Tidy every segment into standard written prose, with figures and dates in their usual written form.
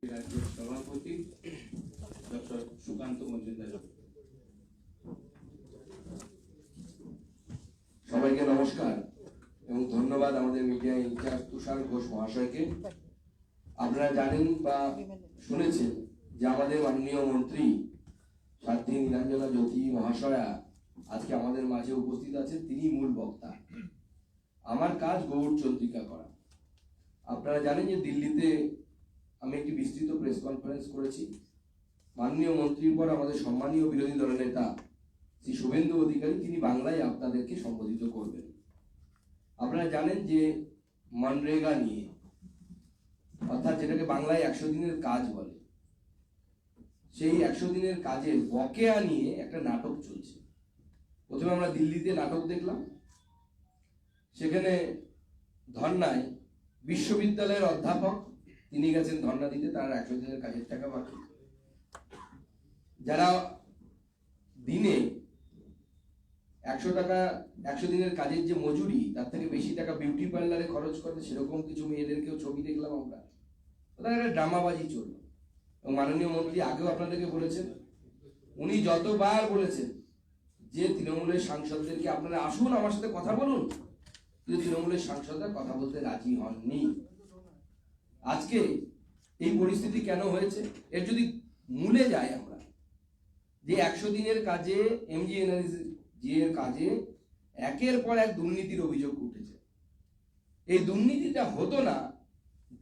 রাজ্যের সভাপতি ডক্টর সুকান্ত মজুমদার। সবাইকে নমস্কার এবং ধন্যবাদ আমাদের মিডিয়া ইনচার্জ তুষার ঘোষ মহাশয়কে। আপনারা জানেন বা শুনেছেন যে আমাদের মাননীয় মন্ত্রী সাধ্বী নীলাঞ্জনা জ্যোতি মহাশয়া আজকে আমাদের মাঝে উপস্থিত আছেন। তিনি মূল বক্তা। আমার কাজ গৌড় চন্দ্রিকা করা। আপনারা জানেন যে দিল্লিতে আমি একটি বিস্তৃত প্রেস কনফারেন্স করেছি। মাননীয় মন্ত্রীর পর আমাদের সম্মানীয় বিরোধী দলের নেতা শ্রী শুভেন্দু অধিকারী তিনি বাংলায় আপনাদেরকে সম্বোধিত করবেন। আপনারা জানেন যে মনরেগা নিয়ে, অর্থাৎ যেটাকে বাংলায় 100 দিনের কাজ বলে, সেই 100 দিনের কাজের বকেয়া নিয়ে একটা নাটক চলছে। প্রথমে আমরা দিল্লিতে নাটক দেখলাম, সেখানে ধর্নায় বিশ্ববিদ্যালয়ের অধ্যাপক তিনি গেছেন ধর্না দিতে, তার 100 দিনের কাজের টাকা বাকি। যারা দিনে 100 টাকা 100 দিনের কাজের যে মজুরি, তার থেকে বেশি টাকা বিউটি পার্লারে খরচ করে, সেরকম কিছু মেয়েদেরকেও ছবি দেখলাম আমরা। ওটা একটা ড্রামাবাজি চললো। এবং মাননীয় মন্ত্রী আগেও আপনাদেরকে বলেছেন, উনি যতবার বলেছেন যে তৃণমূলের সাংসদদেরকে আপনারা আসুন আমার সাথে কথা বলুন, কিন্তু তৃণমূলের সাংসদরা কথা বলতে রাজি হননি। আজকে এই পরিস্থিতি কেন হয়েছে, এর যদি মূলে যাই আমরা, যে 100 দিনের কাজে এমজিএনআরজি এর কাজে একের পর এক দুর্নীতির অভিযোগ উঠেছে। এই দুর্নীতিটা হতো না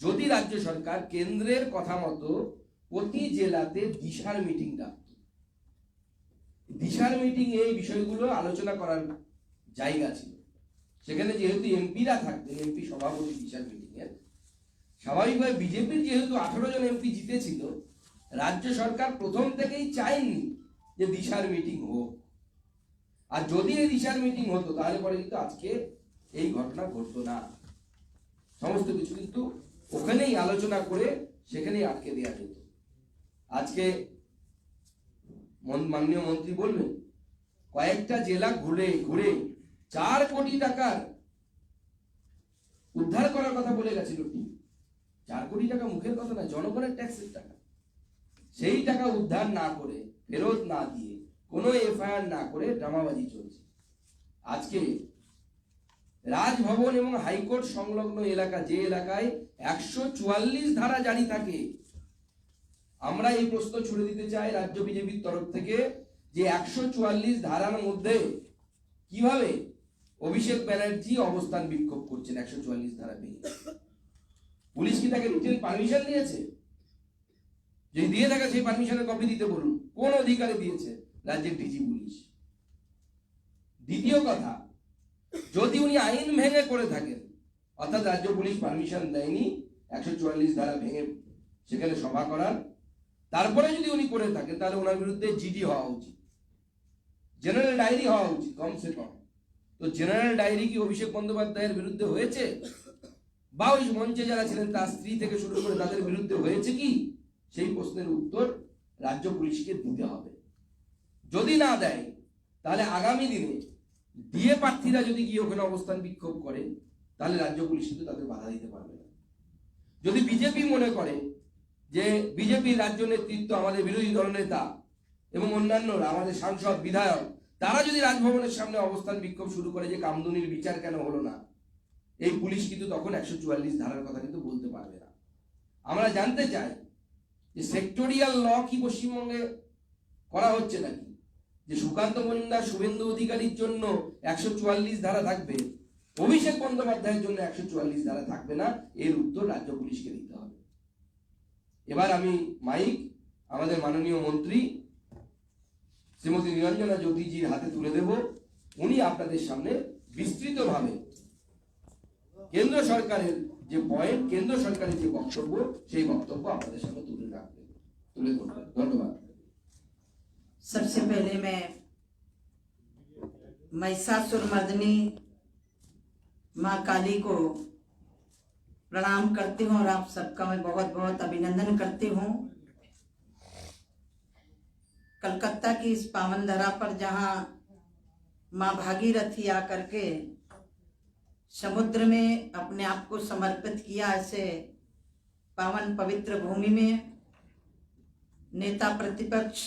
যদি রাজ্য সরকার কেন্দ্রের কথা মতো প্রতি জেলাতে দিশার মিটিং ডাকত। দিশার মিটিং এই বিষয়গুলো আলোচনা করার জায়গা ছিল। সেখানে যেহেতু এমপিরা থাকতেন, এমপি সভাপতি দিশার মিটিং এর, স্বাভাবিকভাবে বিজেপির যেহেতু 18 জন এমপি জিতেছিল, রাজ্য সরকার প্রথম থেকেই চায়নি যে দিশার মিটিং হোক। আর যদি এই দিশার মিটিং হতো তাহলে পরে কিন্তু আজকে এই ঘটনা ঘটতো না। সমস্ত কিছু কিন্তু ওখানেই আলোচনা করে সেখানেই আটকে দেওয়া যেত। আজকে মাননীয় মন্ত্রী বলবেন কয়েকটা জেলা ঘুরে ঘুরে 4 কোটি টাকার উদ্ধার করার কথা বলে গেছিল। 4 কোটি টাকা মুখের কথা না, জনগণের ট্যাক্সের টাকা। সেই টাকা উদ্ধার না করে, ফেরত না দিয়ে, কোনো এফআইআর না করে ড্রামাবাজি চলছে। আজকে রাজভবন এবং হাইকোর্ট সংলগ্ন এলাকা, যে এলাকায় 144 ধারা জারি থাকে, আমরা এই প্রশ্ন ছুড়ে দিতে চাই রাজ্য বিজেপির তরফ থেকে যে 144 ধারার মধ্যে কিভাবে অভিষেক ব্যানার্জি অবস্থান বিক্ষোভ করছেন 144 ধারা ভেঙে? পুলিশ কি তাকে রিটেন পারমিশন দিয়েছে? যদি দিয়ে থাকে সেই পারমিশনের কপি দিতে বলুন। কোন অধিকারে দিয়েছে রাজ্যের ডিজি পুলিশ? দ্বিতীয় কথা, যদি উনি আইন ভেঙে করে থাকেন, অর্থাৎ রাজ্য পুলিশ পারমিশন দেয়নি 144 ধারা ভেঙে সেখানে সভা করার, তারপরে যদি উনি করে থাকেন, তাহলে ওনার বিরুদ্ধে জিডি হওয়া উচিত, জেনারেল ডায়েরি হওয়া উচিত কমসে কম। তো জেনারেল ডায়েরি কি অভিষেক বন্দ্যোপাধ্যায়ের বিরুদ্ধে হয়েছে? বা ওই মঞ্চে যারা ছিলেন তার স্ত্রী থেকে শুরু করে তাদের বিরুদ্ধে হয়েছে কি? সেই প্রশ্নের উত্তর রাজ্য পুলিশকে দিতে হবে। যদি না দেয়, তাহলে আগামী দিনে ডিএ প্রার্থীরা যদি গিয়ে ওখানে অবস্থান বিক্ষোভ করে, তাহলে রাজ্য পুলিশ কিন্তু তাদের বাধা দিতে পারবে না। যদি বিজেপি মনে করে যে বিজেপির রাজ্য নেতৃত্ব, আমাদের বিরোধী দলনেতা এবং অন্যান্যরা, আমাদের সাংসদ বিধায়ক, তারা যদি রাজভবনের সামনে অবস্থান বিক্ষোভ শুরু করে যে কামদুনির বিচার কেন হলো না, এই পুলিশ কিন্তু তখন 144 ধারার কথা কিন্তু বলতে পারবে না। আমরা জানতে চাই যে সেক্টরিয়াল ল কি পশ্চিমবঙ্গে করা হচ্ছে নাকি, যে সুকান্ত মজুমদার শুভেন্দু অধিকারীর জন্য 144 ধারা থাকবে, অভিষেক বন্দ্যোপাধ্যায়ের জন্য 144 ধারা থাকবে না? এর উত্তর রাজ্য পুলিশকে দিতে হবে। এবার আমি মাইক আমাদের মাননীয় মন্ত্রী শ্রীমতী নীলাঞ্জনা জ্যোতিজির হাতে তুলে দেব। উনি আপনাদের সামনে বিস্তৃতভাবে কেন্দ্র সরকারের যে পয়েন্ট, কেন্দ্র সরকারের যে বক্তব্য, সেই বক্তব্য আপনাদের সামনে তুলে ধরবেন। ধন্যবাদ। सबसे पहले मैं महिषासुरमर्दिनी माँ काली को प्रणाम करती हूँ और आप सबका मैं बहुत बहुत अभिनंदन करती हूँ। कलकत्ता की इस पावन धरा पर जहाँ माँ भागीरथी आकर के समुद्र में अपने आप को समर्पित किया, ऐसे पावन पवित्र भूमि में नेता प्रतिपक्ष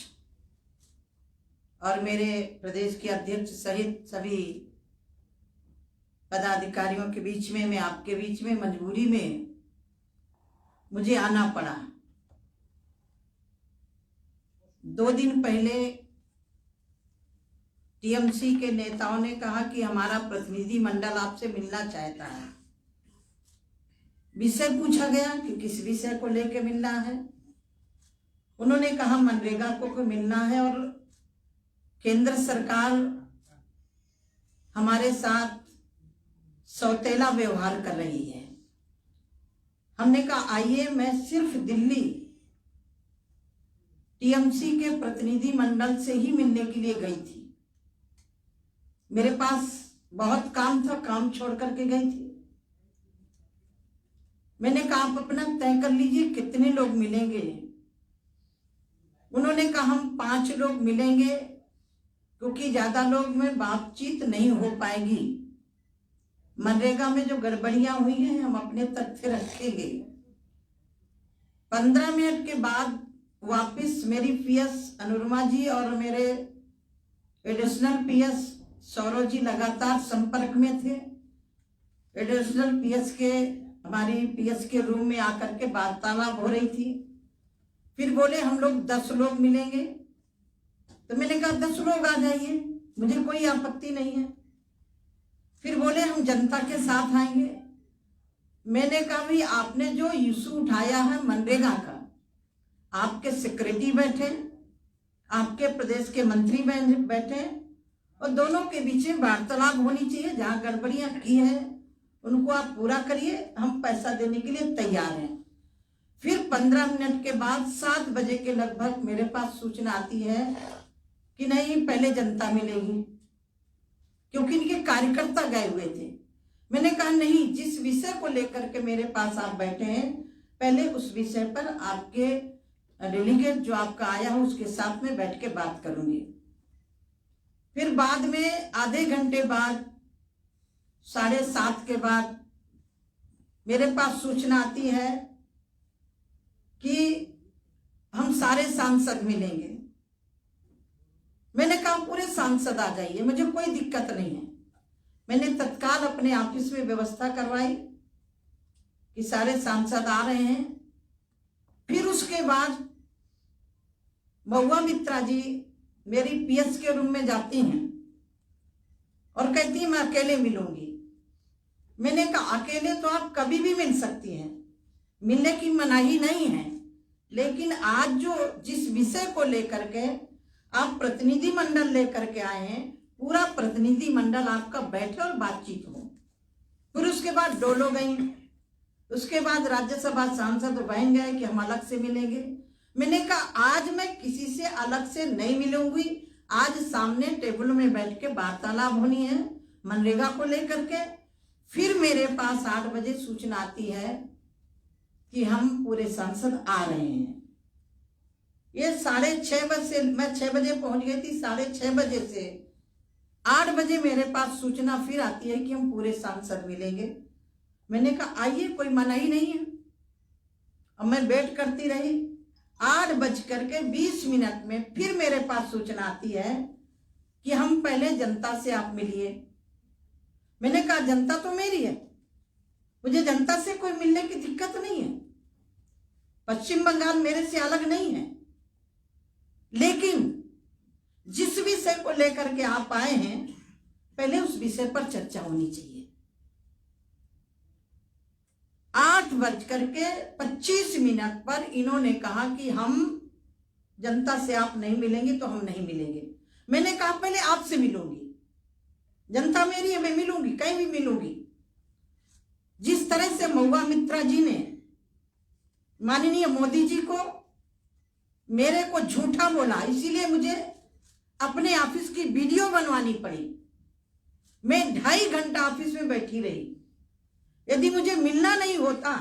और मेरे प्रदेश के अध्यक्ष सहित सभी पदाधिकारियों के बीच में, मैं आपके बीच में मजबूरी में मुझे आना पड़ा। 2 दिन पहले टीएमसी के नेताओं ने कहा कि हमारा प्रतिनिधि मंडल आपसे मिलना चाहता है। विषय पूछा गया कि किस विषय को लेकर मिलना है। उन्होंने कहा मनरेगा को मिलना है और केंद्र सरकार हमारे साथ सौतेला व्यवहार कर रही है। हमने कहा आइए, मैं सिर्फ दिल्ली टीएमसी के प्रतिनिधि मंडल से ही मिलने के लिए गई थी। मेरे पास बहुत काम था, काम छोड़ करके गई थी। मैंने कहा आप अपना तय कर लीजिए कितने लोग मिलेंगे। उन्होंने कहा हम 5 लोग मिलेंगे क्योंकि ज्यादा लोग में बातचीत नहीं हो पाएगी। मनरेगा में जो गड़बड़ियां हुई हैं हम अपने तथ्य रखेंगे। 15 मिनट के बाद वापस मेरी पीएस अनुरमा जी और मेरे एडिशनल पीएस सौरव जी लगातार संपर्क में थे। एडिशनल पीएस के हमारी पीएस के रूम में आकर के वार्तालाप हो रही थी। फिर बोले हम लोग 10 लोग मिलेंगे। तो मैंने कहा 10 लोग आ जाइए, मुझे कोई आपत्ति नहीं है। फिर बोले हम जनता के साथ आएंगे। मैंने कहा भाई आपने जो इशू उठाया है मनरेगा का, आपके सेक्रेटरी बैठे, आपके प्रदेश के मंत्री बैठे और दोनों के बीच में वार्तालाप होनी चाहिए। जहां गड़बड़ियां की है उनको आप पूरा करिए, हम पैसा देने के लिए तैयार हैं। फिर 15 मिनट के बाद 7 बजे के लगभग मेरे पास सूचना आती है कि नहीं पहले जनता मिलेगी, क्योंकि इनके कार्यकर्ता गए हुए थे। मैंने कहा नहीं, जिस विषय को लेकर के मेरे पास आप बैठे हैं पहले उस विषय पर आपके डेलीगेट जो आपका आया हो उसके साथ में बैठ के बात करूंगी। फिर बाद में आधे घंटे बाद 7:30 के बाद मेरे पास सूचना आती है कि हम सारे सांसद मिलेंगे। मैंने कहा पूरे सांसद आ जाइए, मुझे कोई दिक्कत नहीं है। मैंने तत्काल अपने ऑफिस में व्यवस्था करवाई कि सारे सांसद आ रहे हैं। फिर उसके बाद महुआ मित्रा जी मेरी पीएस के रूम में जाती हैं और कहती हैं मैं अकेले मिलूंगी। मैंने कहा अकेले तो आप कभी भी मिल सकती हैं, मिलने की मनाही नहीं है, लेकिन आज जो जिस विषय को लेकर के आप प्रतिनिधि मंडल लेकर के आए हैं, पूरा प्रतिनिधि मंडल आपका बैठे और बातचीत हो। फिर उसके बाद डोलो गई, उसके बाद राज्यसभा सांसद बहन गए कि हम अलग से मिलेंगे। मैंने कहा आज मैं किसी से अलग से नहीं मिलूंगी, आज सामने टेबल में बैठ के वार्तालाप होनी है मनरेगा को लेकर के। फिर मेरे पास 8 बजे सूचना आती है कि हम पूरे सांसद आ रहे हैं। ये 6:30 बजे, मैं 6 बजे पहुंच गई थी, 6:30 बजे से 8 बजे मेरे पास सूचना फिर आती है कि हम पूरे सांसद मिलेंगे। मैंने कहा आइए, कोई मनाही नहीं है। अब मैं वेट करती रही। 8:20 में फिर मेरे पास सूचना आती है कि हम पहले जनता से आप मिलिए। मैंने कहा जनता तो मेरी है, मुझे जनता से कोई मिलने की दिक्कत नहीं है। पश्चिम बंगाल मेरे से अलग नहीं है, लेकिन जिस विषय को लेकर के आप आए हैं पहले उस विषय पर चर्चा होनी चाहिए। 8:25 पर इन्होंने कहा कि हम जनता से आप नहीं मिलेंगे तो हम नहीं मिलेंगे। मैंने कहा पहले आपसे मिलूंगी, जनता मेरी है, मैं मिलूंगी, कहीं भी मिलूंगी। जिस तरह से महुआ मित्रा जी ने माननीय मोदी जी को मेरे को झूठा बोला, इसीलिए मुझे अपने ऑफिस की वीडियो बनवानी पड़ी। मैं 2.5 घंटा ऑफिस में बैठी रही। यदि मुझे मिलना नहीं होता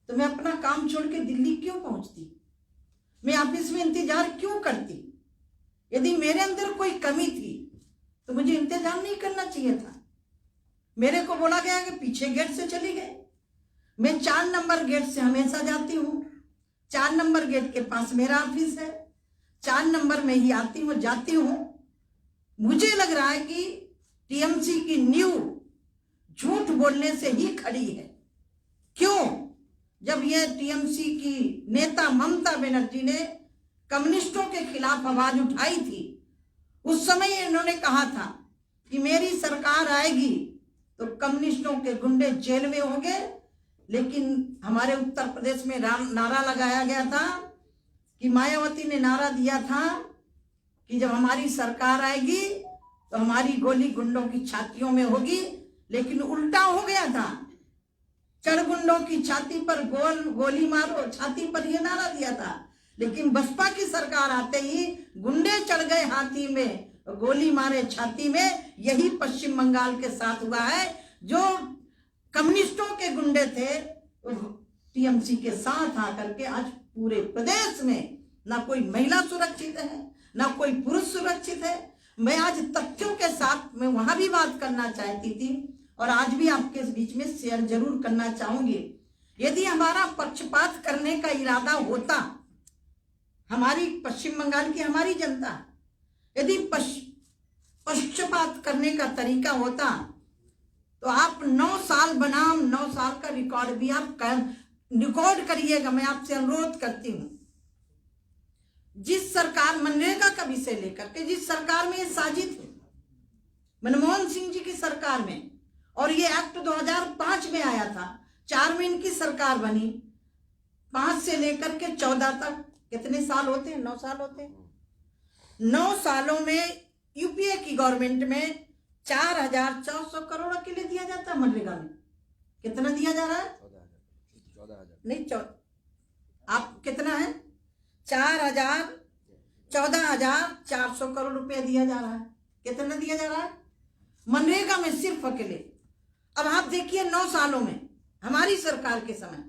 तो मैं अपना काम छोड़ के दिल्ली क्यों पहुंचती, मैं ऑफिस में इंतजार क्यों करती। यदि मेरे अंदर कोई कमी थी तो मुझे इंतजार नहीं करना चाहिए था। मेरे को बोला गया कि पीछे गेट से चली गए। मैं 4 नंबर गेट से हमेशा जाती हूँ। 4 नंबर गेट के पास मेरा ऑफिस है। 4 नंबर में ही आती हूँ, जाती हूँ। मुझे लग रहा है कि टीएमसी की नींव झूठ बोलने से ही खड़ी है। क्यों? जब ये टीएमसी की नेता ममता बनर्जी ने कम्युनिस्टों के खिलाफ आवाज उठाई थी, उस समय इन्होंने कहा था कि मेरी सरकार आएगी तो कम्युनिस्टों के गुंडे जेल में होंगे। लेकिन हमारे उत्तर प्रदेश में नारा लगाया गया था कि मायावती ने नारा दिया था कि जब हमारी सरकार आएगी तो हमारी गोली गुंडों की छातियों में होगी। लेकिन उल्टा हो गया था, चढ़ गुंडों की छाती पर गोली मारो, छाती पर यह नारा दिया था। लेकिन बसपा की सरकार आते ही गुंडे चढ़ गए हाथी में, गोली मारे छाती में। यही पश्चिम बंगाल के साथ हुआ है। जो कम्युनिस्टों के गुंडे थे टीएमसी के साथ आकर के आज पूरे प्रदेश में ना कोई महिला सुरक्षित है, ना कोई पुरुष सुरक्षित है। मैं आज तथ्यों के साथ मैं वहां भी बात करना चाहती थी और आज भी आपके बीच में शेयर जरूर करना चाहूंगी। यदि हमारा पक्षपात करने का इरादा होता, हमारी पश्चिम बंगाल की हमारी जनता यदि पक्षपात करने का तरीका होता तो आप 9 साल बनाम 9 साल का रिकॉर्ड भी आप रिकॉर्ड करिएगा। मैं आपसे अनुरोध करती हूं, जिस सरकार मनरेगा का विषय लेकर के जिस सरकार में ये साजिद है, मनमोहन सिंह जी की सरकार में, और ये एक्ट 2005 में आया था, 4 में इनकी सरकार बनी, 5 से लेकर के 14 तक कितने साल होते हैं? 9 साल होते हैं। 9 सालों में यूपीए की गवर्नमेंट में 4,400 करोड़ के लिए दिया जाता है। मनरेगा में कितना दिया जा रहा है? 14,000 नहीं, आप कितना है? 14,400 करोड़ रुपया दिया जा रहा है। कितना दिया जा रहा है मनरेगा में सिर्फ अकेले? अब आप देखिए 9 सालों में हमारी सरकार के समय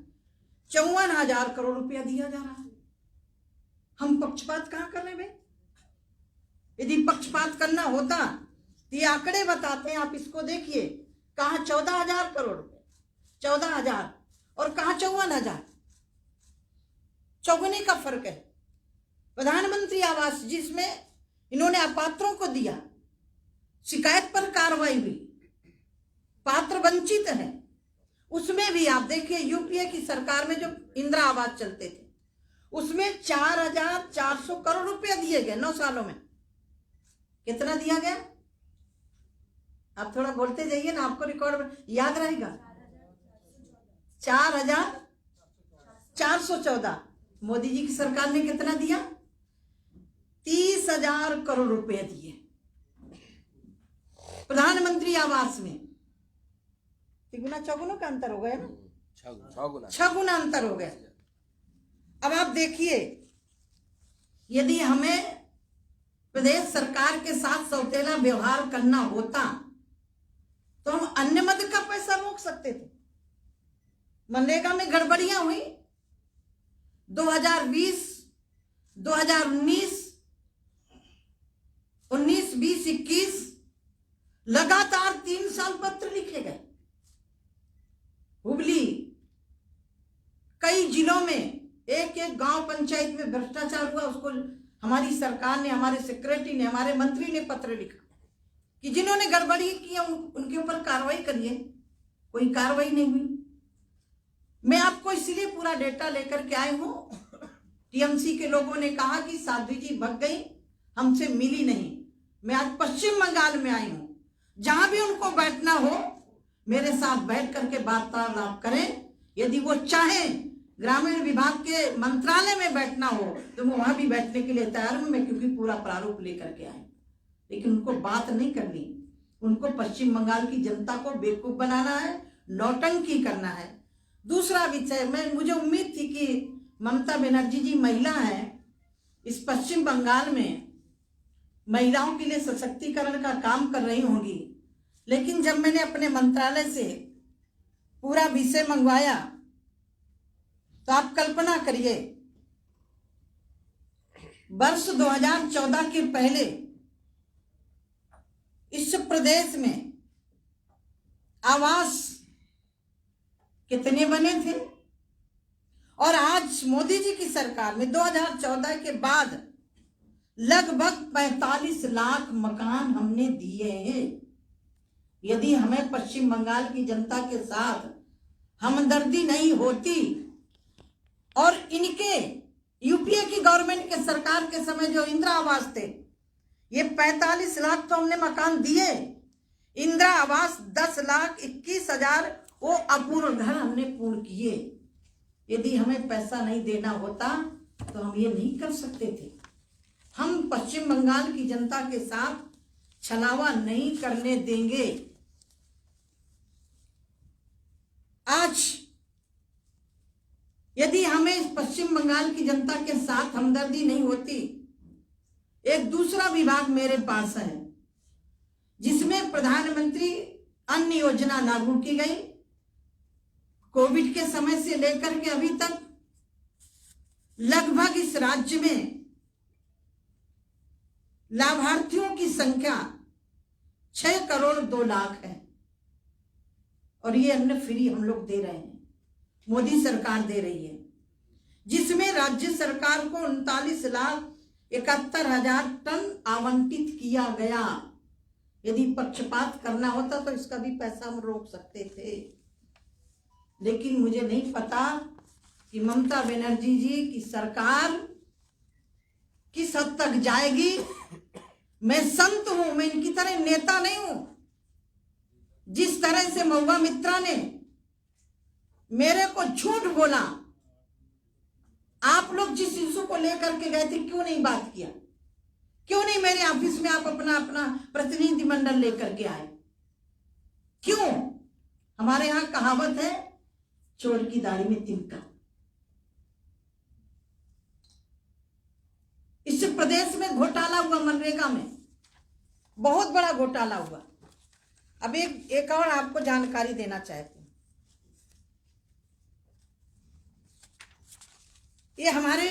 54,000 करोड़ रुपया दिया जा रहा है। हम पक्षपात कहां कर रहे भाई? यदि पक्षपात करना होता तो ये आंकड़े बताते हैं। आप इसको देखिए, कहां 14,000 करोड़ रुपए, 14,000 और कहां 54,000, चौगुने का फर्क है। प्रधानमंत्री आवास जिसमें इन्होंने अपात्रों को दिया, शिकायत पर कार्रवाई हुई, पात्र वंचित है, उसमें भी आप देखिए यूपीए की सरकार में जो इंदिरा आवास चलते थे उसमें 4,400 करोड़ रुपया दिए गए 9 सालों में। कितना दिया गया? आप थोड़ा बोलते जाइए ना, आपको रिकॉर्ड याद रहेगा। 4,414। मोदी जी की सरकार ने कितना दिया? 30,000 करोड़ रुपए दिए प्रधानमंत्री आवास में। तिगुना चौगुना का अंतर हो गया ना, 6 गुना अंतर हो गया। अब आप देखिए, यदि हमें प्रदेश सरकार के साथ सौतेला व्यवहार करना होता तो हम अन्य मद का पैसा रोक सकते थे। मनरेगा में गड़बड़ियां हुई 2020, 2019, 19, 20, 21 लगातार 3 साल पत्र लिखे गए। हुबली कई जिलों में एक गांव पंचायत में भ्रष्टाचार हुआ, उसको हमारी सरकार ने, हमारे सेक्रेटरी ने, हमारे मंत्री ने पत्र लिखा कि जिन्होंने गड़बड़ी की उनके ऊपर कार्रवाई करिए। कोई कार्रवाई नहीं हुई। मैं आपको इसलिए पूरा डेटा लेकर के आई हूं। टीएमसी के लोगों ने कहा कि साध्वी जी भग गई, हमसे मिली नहीं। मैं आज पश्चिम बंगाल में आई हूं, जहां भी उनको बैठना हो मेरे साथ बैठ करके वार्तालाप करें। यदि वो चाहें ग्रामीण विभाग के मंत्रालय में बैठना हो तो मैं वहां भी बैठने के लिए तैयार हूं मैं, क्योंकि पूरा प्रारूप लेकर के आई। लेकिन उनको बात नहीं करनी, उनको पश्चिम बंगाल की जनता को बेवकूफ बनाना है, नौटंकी करना है। दूसरा विषय, मुझे उम्मीद थी कि ममता बनर्जी जी महिला है, इस पश्चिम बंगाल में महिलाओं के लिए सशक्तिकरण का काम कर रही होंगी। लेकिन जब मैंने अपने मंत्रालय से पूरा विषय मंगवाया तो आप कल्पना करिए, वर्ष 2014 के पहले इस प्रदेश में आवास कितने बने थे। और आज मोदी जी की सरकार में 2014 के बाद लगभग 45 लाख मकान हमने दिए हैं। यदि हमें पश्चिम बंगाल की जनता के साथ हमदर्दी नहीं होती और इनके यूपीए की गवर्नमेंट के सरकार के समय जो इंदिरा आवास थे, ये 45 लाख तो हमने मकान दिए, इंदिरा आवास 10,21,000 वो अपूर्ण घर हमने पूर्ण किए। यदि हमें पैसा नहीं देना होता तो हम ये नहीं कर सकते थे। हम पश्चिम बंगाल की जनता के साथ छलावा नहीं करने देंगे। आज यदि हमें पश्चिम बंगाल की जनता के साथ हमदर्दी नहीं होती, एक दूसरा विभाग मेरे पास है जिसमें प्रधानमंत्री अन्न योजना लागू की गई। कोविड के समय से लेकर के अभी तक लगभग इस राज्य में लाभार्थियों की संख्या 6 करोड़ 2 लाख है और ये अन्न फ्री हम लोग दे रहे हैं, मोदी सरकार दे रही है, जिसमें राज्य सरकार को 39,71,000 टन आवंटित किया गया। यदि पक्षपात करना होता तो इसका भी पैसा हम रोक सकते थे, लेकिन मुझे नहीं पता कि ममता बनर्जी जी की सरकार किस हद तक जाएगी। मैं संत हूं, मैं इनकी तरह नेता नहीं हूं। जिस तरह से महुआ मित्रा ने मेरे को झूठ बोला, आप लोग जिस इशू को लेकर के गए थे क्यों नहीं बात किया, क्यों नहीं मेरे ऑफिस में आप अपना अपना प्रतिनिधि मंडल लेकर के आए, क्यों? हमारे यहां कहावत है, चोर की दाढ़ी में तिनका। इस प्रदेश में घोटाला हुआ, मनरेगा में बहुत बड़ा घोटाला हुआ। अब एक और आपको जानकारी देना चाहती हूं। ये हमारे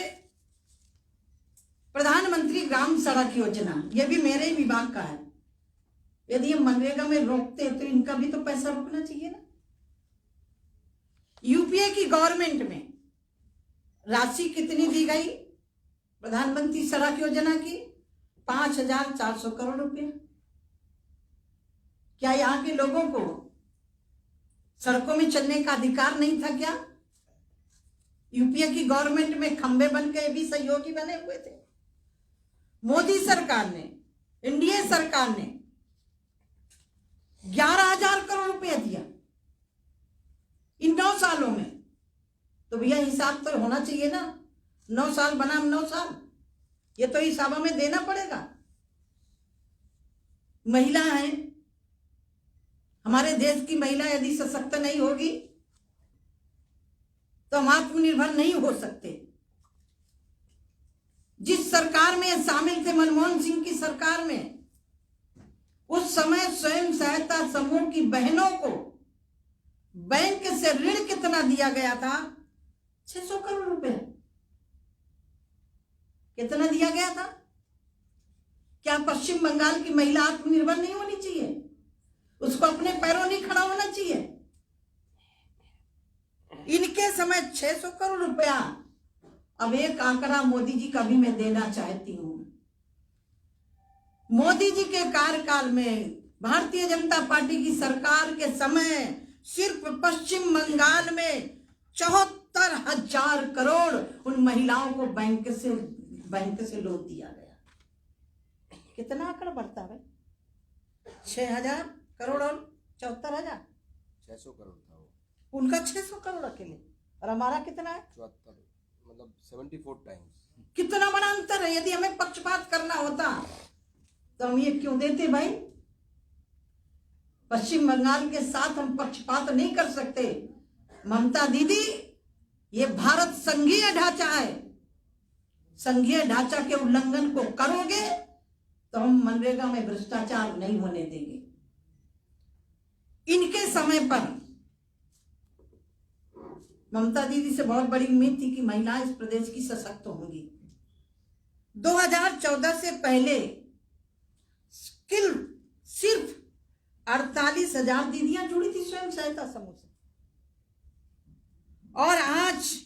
प्रधानमंत्री ग्राम सड़क योजना, ये भी मेरे ही विभाग का है। यदि हम मनरेगा में रोकते तो इनका भी तो पैसा रुकना चाहिए ना। यूपीए की गवर्नमेंट में राशि कितनी दी गई प्रधानमंत्री सड़क योजना की? 5,400 करोड़ रुपए। क्या यहाँ के लोगों को सड़कों में चलने का अधिकार नहीं था क्या? यूपीए की गवर्नमेंट में खंबे बन के भी सहयोगी बने हुए थे। मोदी सरकार ने, एनडीए सरकार ने 11,000 करोड़ रुपया दिया इन 9 सालों में। तो भैया हिसाब तो होना चाहिए ना, 9 साल बनाम 9 साल, ये तो हिसाब में देना पड़ेगा। महिला है, हमारे देश की महिला यदि सशक्त नहीं होगी तो हम आत्मनिर्भर नहीं हो सकते। जिस सरकार में शामिल थे, मनमोहन सिंह की सरकार में, उस समय स्वयं सहायता समूह की बहनों को बैंक से ऋण कितना दिया गया था? 600 करोड़ रुपए। कितना दिया गया था? क्या पश्चिम बंगाल की महिला आत्मनिर्भर नहीं होनी चाहिए? उसको अपने पैरों नहीं खड़ा होना चाहिए? इनके समय 600 करोड़ रुपया। अब एक आंकड़ा मोदी जी का भी मैं देना चाहती हूं। मोदी जी के कार्यकाल में भारतीय जनता पार्टी की सरकार के समय सिर्फ पश्चिम बंगाल में 74,000 करोड़ उन महिलाओं को बैंक से लोन दिया गया। कितना आंकड़ा बढ़ता है? 6,000 करोड़ और 74,000, 600 करोड़ था वो। उनका 600 करोड़ अकेले, और हमारा कितना है? 74, मतलब 74 टाइम्स। कितना बड़ा अंतर है। यदि हमें पक्षपात करना होता तो हम ये क्यों देते भाई? पश्चिम बंगाल के साथ हम पक्षपात नहीं कर सकते। ममता दीदी, ये भारत संघीय ढांचा है, संघीय ढांचा के उल्लंघन को करोगे तो हम मनरेगा में भ्रष्टाचार नहीं होने देंगे। इनके समय पर ममता दीदी से बहुत बड़ी उम्मीद थी कि महिलाएं इस प्रदेश की सशक्त होंगी। 2014 से पहले सिर्फ 48,000 दीदियां जुड़ी थी स्वयं सहायता समूह से। और आज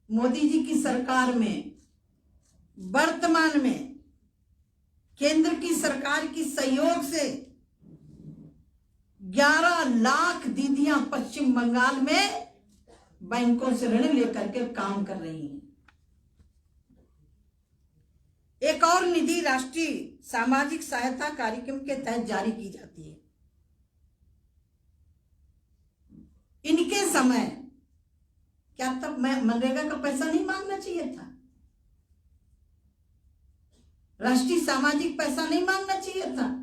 मोदी जी की सरकार में वर्तमान में केंद्र की सरकार की सहयोग से 11 लाख दीदियां पश्चिम बंगाल में बैंकों से ऋण लेकर के काम कर रही हैं। एक और निधि राष्ट्रीय सामाजिक सहायता कार्यक्रम के तहत जारी की जाती है। इनके समय क्या तब मनरेगा का पैसा नहीं मांगना चाहिए था? राष्ट्रीय सामाजिक पैसा नहीं मांगना चाहिए था?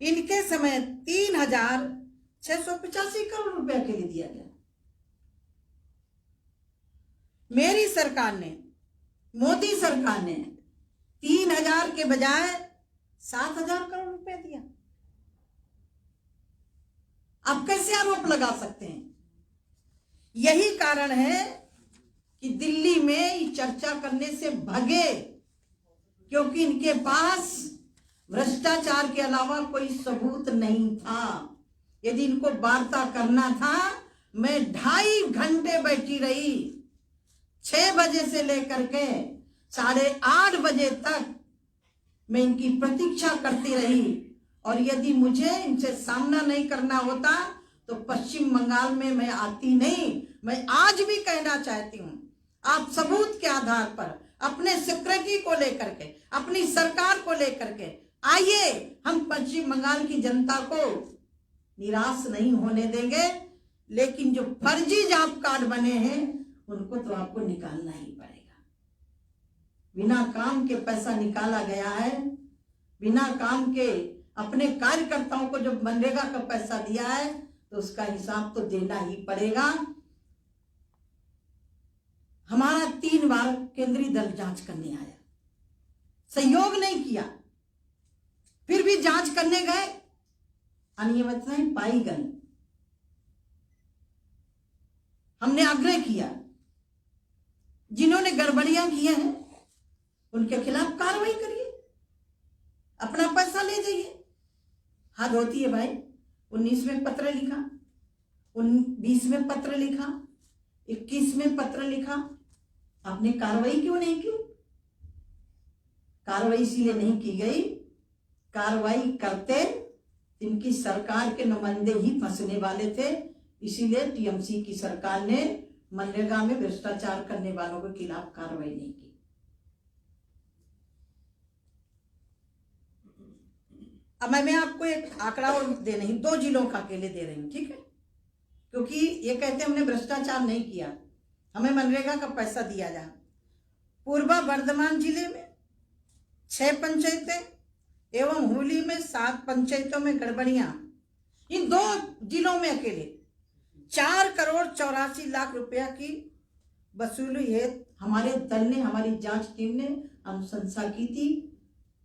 इनके समय 3,685 करोड़ रुपया के लिए दिया गया। मेरी सरकार ने, मोदी सरकार ने 3,000 के बजाय 7,000 करोड़ रुपया दिया। आप कैसे आरोप लगा सकते हैं? यही कारण है कि दिल्ली में ये चर्चा करने से भगे, क्योंकि इनके पास भ्रष्टाचार के अलावा कोई सबूत नहीं था। यदि इनको वार्ता करना था, मैं 2.5 घंटे बैठी रही, 6 बजे से लेकर के 8:30 बजे तक मैं इनकी प्रतीक्षा करती रही। और यदि मुझे इनसे सामना नहीं करना होता तो पश्चिम बंगाल में मैं आती नहीं। मैं आज भी कहना चाहती हूं, आप सबूत के आधार पर अपने सिक्योरिटी को लेकर के, अपनी सरकार को लेकर के आइए। हम पश्चिम बंगाल की जनता को निराश नहीं होने देंगे, लेकिन जो फर्जी जॉब कार्ड बने हैं उनको तो आपको निकालना ही पड़ेगा। बिना काम के पैसा निकाला गया है, बिना काम के अपने कार्यकर्ताओं को जो मनरेगा का पैसा दिया है तो उसका हिसाब तो देना ही पड़ेगा। हमारा 3 बार केंद्रीय दल जांच करने आया, सहयोग नहीं किया, फिर भी जांच करने गए, अनियमितताएं पाई गई। हमने आग्रह किया, जिन्होंने गड़बड़ियां की हैं उनके खिलाफ कार्रवाई करिए, अपना पैसा ले जाइए। हद होती है भाई। 19 में पत्र लिखा, 20 में पत्र लिखा, 21 में पत्र लिखा, आपने कार्रवाई क्यों नहीं की? कार्रवाई इसलिए नहीं की गई, कार्रवाई करते इनकी सरकार के नुमाइंदे ही फंसने वाले थे। इसीलिए टीएमसी की सरकार ने मनरेगा में भ्रष्टाचार करने वालों के खिलाफ कार्रवाई नहीं की। अब मैं आपको एक आंकड़ा और दे रही, 2 जिलों का अकेले दे रही हूं, ठीक है? क्योंकि ये कहते हमने भ्रष्टाचार नहीं किया, हमें मनरेगा का पैसा दिया जा। पूर्व बर्धमान जिले में 6 पंचायतें एवं हुगली में 7 पंचायतों में गड़बड़ियां। इन 2 जिलों में अकेले 4 करोड़ 84 लाख रुपया की वसूली है। हमारे दल ने, हमारी जांच टीम ने अनुशंसा की थी,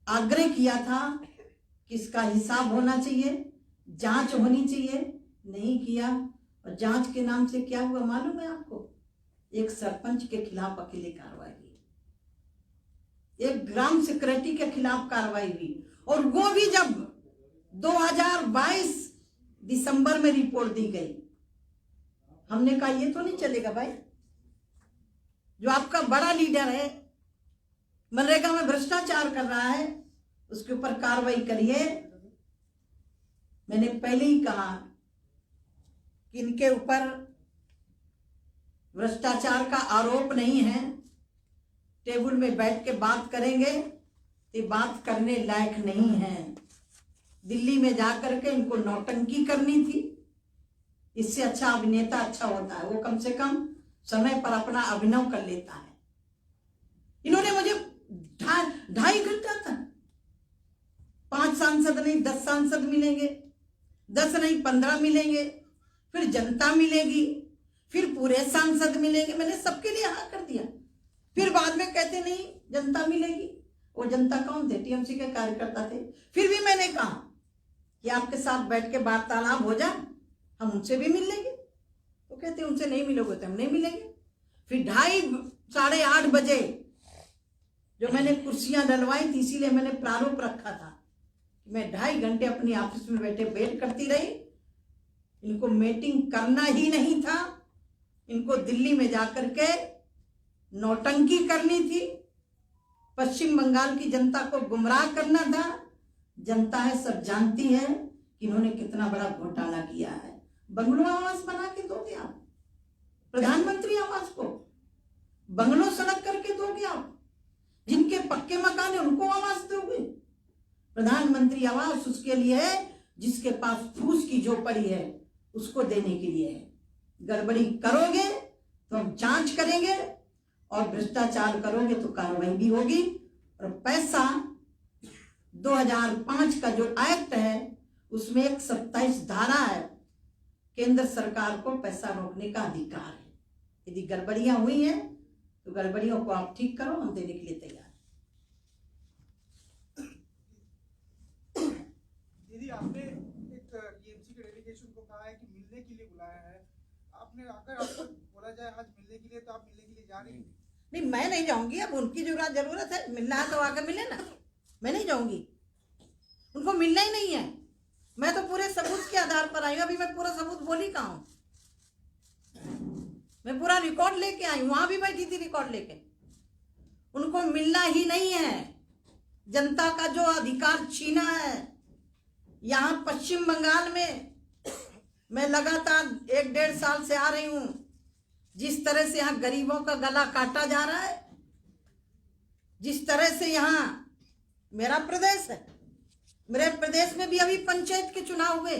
आग्रह किया था कि इसका हिसाब होना चाहिए, जांच होनी चाहिए, नहीं किया। और जांच के नाम से क्या हुआ मालूम है आपको? एक सरपंच के खिलाफ अकेले कार्रवाई हुई, एक ग्राम सेक्रेटरी के खिलाफ कार्रवाई हुई, और वो भी जब 2022 दिसंबर में रिपोर्ट दी गई। हमने कहा ये तो नहीं चलेगा भाई, जो आपका बड़ा लीडर है मनरेगा में भ्रष्टाचार कर रहा है उसके ऊपर कार्रवाई करिए। मैंने पहले ही कहा कि इनके ऊपर भ्रष्टाचार का आरोप नहीं है, टेबल में बैठ के बात करेंगे, ये बात करने लायक नहीं है। दिल्ली में जाकर के इनको नौटंकी करनी थी, इससे अच्छा अभिनेता अच्छा होता है, वो कम से कम समय पर अपना अभिनय कर लेता है। इन्होंने मुझे 2.5 घंटा तक 5 सांसद नहीं 10 सांसद मिलेंगे, 10 नहीं 15 मिलेंगे, फिर जनता मिलेगी, फिर पूरे सांसद मिलेंगे। मैंने सबके लिए हाँ कर दिया। फिर बाद में कहते नहीं जनता मिलेगी। वो जनता कौन थे? टीएमसी के कार्यकर्ता थे। फिर भी मैंने कहा कि आपके साथ बैठ के वार्तालाप हो जाए, हम उनसे भी मिल लेंगे। तो कहते उनसे नहीं मिलोगे तो हम नहीं मिलेंगे। फिर 2:30 8 बजे जो मैंने कुर्सियां डलवाई थी, इसीलिए मैंने प्रारूप रखा था कि मैं 2.5 घंटे अपनी ऑफिस में बैठे वेट करती रही। इनको मीटिंग करना ही नहीं था, इनको दिल्ली में जाकर के नौटंकी करनी थी, पश्चिम बंगाल की जनता को गुमराह करना था। जनता है, सब जानती है कि इन्होंने कितना बड़ा घोटाला किया है। बंगलो आवास बना के दोगे आप? प्रधानमंत्री आवास को बंगलो सड़क करके दोगे आप? जिनके पक्के मकान है उनको आवास दोगे? प्रधानमंत्री आवास उसके लिए है जिसके पास फूस की झोपड़ी है, उसको देने के लिए है। गड़बड़ी करोगे तो हम जांच करेंगे और भ्रष्टाचार करोगे तो कार्रवाई भी होगी। और पैसा 2005 का जो एक्ट है उसमें एक 27 धारा है, केंद्र सरकार को पैसा रोकने का अधिकार है। यदि गड़बड़ियां हुई हैं तो गड़बड़ियों को आप ठीक करो, हम देने के लिए तैयार हैं। दीदी, आपने एक टीएमसी के डेलीगेशन को कहा है कि मिलने के लिए बुलाया है। आपने अगर आपको बोला जाए आज मिलने के लिए तो आप मिलने के लिए जा रही हैं? नहीं, मैं नहीं जाऊंगी। अब उनकी जो जरूरत है, मिलना है तो आकर मिले ना, मैं नहीं जाऊंगी। उनको मिलना ही नहीं है। मैं तो पूरे सबूत के आधार पर आई हूँ। अभी मैं पूरा सबूत बोली कहाँ हूँ? मैं पूरा रिकॉर्ड लेके आई, वहां भी बैठी थी रिकॉर्ड लेके। उनको मिलना ही नहीं है। जनता का जो अधिकार छीना है, यहाँ पश्चिम बंगाल में मैं लगातार 1-1.5 साल से आ रही हूं। जिस तरह से यहाँ गरीबों का गला काटा जा रहा है, जिस तरह से यहाँ, मेरा प्रदेश है, मेरे प्रदेश में भी अभी पंचायत के चुनाव हुए,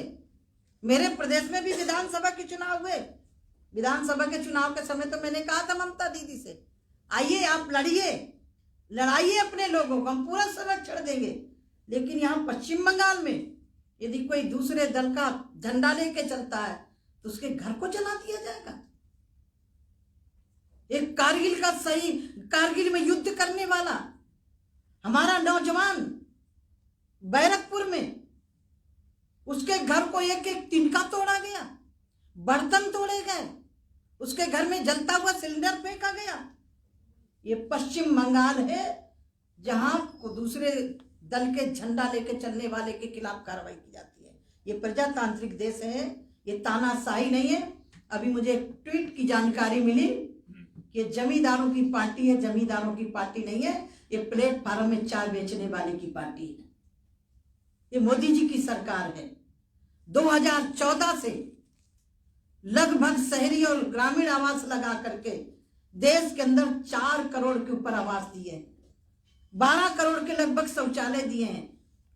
मेरे प्रदेश में भी विधानसभा के चुनाव हुए। विधानसभा के चुनाव के समय तो मैंने कहा था ममता दीदी से, आइए आप लड़िए, लड़ाइए अपने लोगों को, हम पूरा संरक्षण देंगे। लेकिन यहाँ पश्चिम बंगाल में यदि कोई दूसरे दल का झंडा लेके चलता है तो उसके घर को जला दिया जाएगा। एक कारगिल में युद्ध करने वाला हमारा नौजवान बैरकपुर में, उसके घर को एक एक तिनका तोड़ा गया, बर्तन तोड़े गए, उसके घर में जलता हुआ सिलेंडर फेंका गया। ये पश्चिम बंगाल है जहां को दूसरे दल के झंडा लेके चलने वाले के खिलाफ कार्रवाई की जाती है। ये प्रजातांत्रिक देश है, ये तानाशाही नहीं है। अभी मुझे एक ट्वीट की जानकारी मिली कि जमींदारों की पार्टी है, जमींदारों की पार्टी नहीं है, ये प्लेटफार्म में चाय बेचने वाले की पार्टी है। ये मोदी जी की सरकार है। 2014 से लगभग शहरी और ग्रामीण आवास लगा करके देश के अंदर 4 करोड़ के ऊपर आवास दिए, 12 करोड़ के लगभग शौचालय दिए हैं।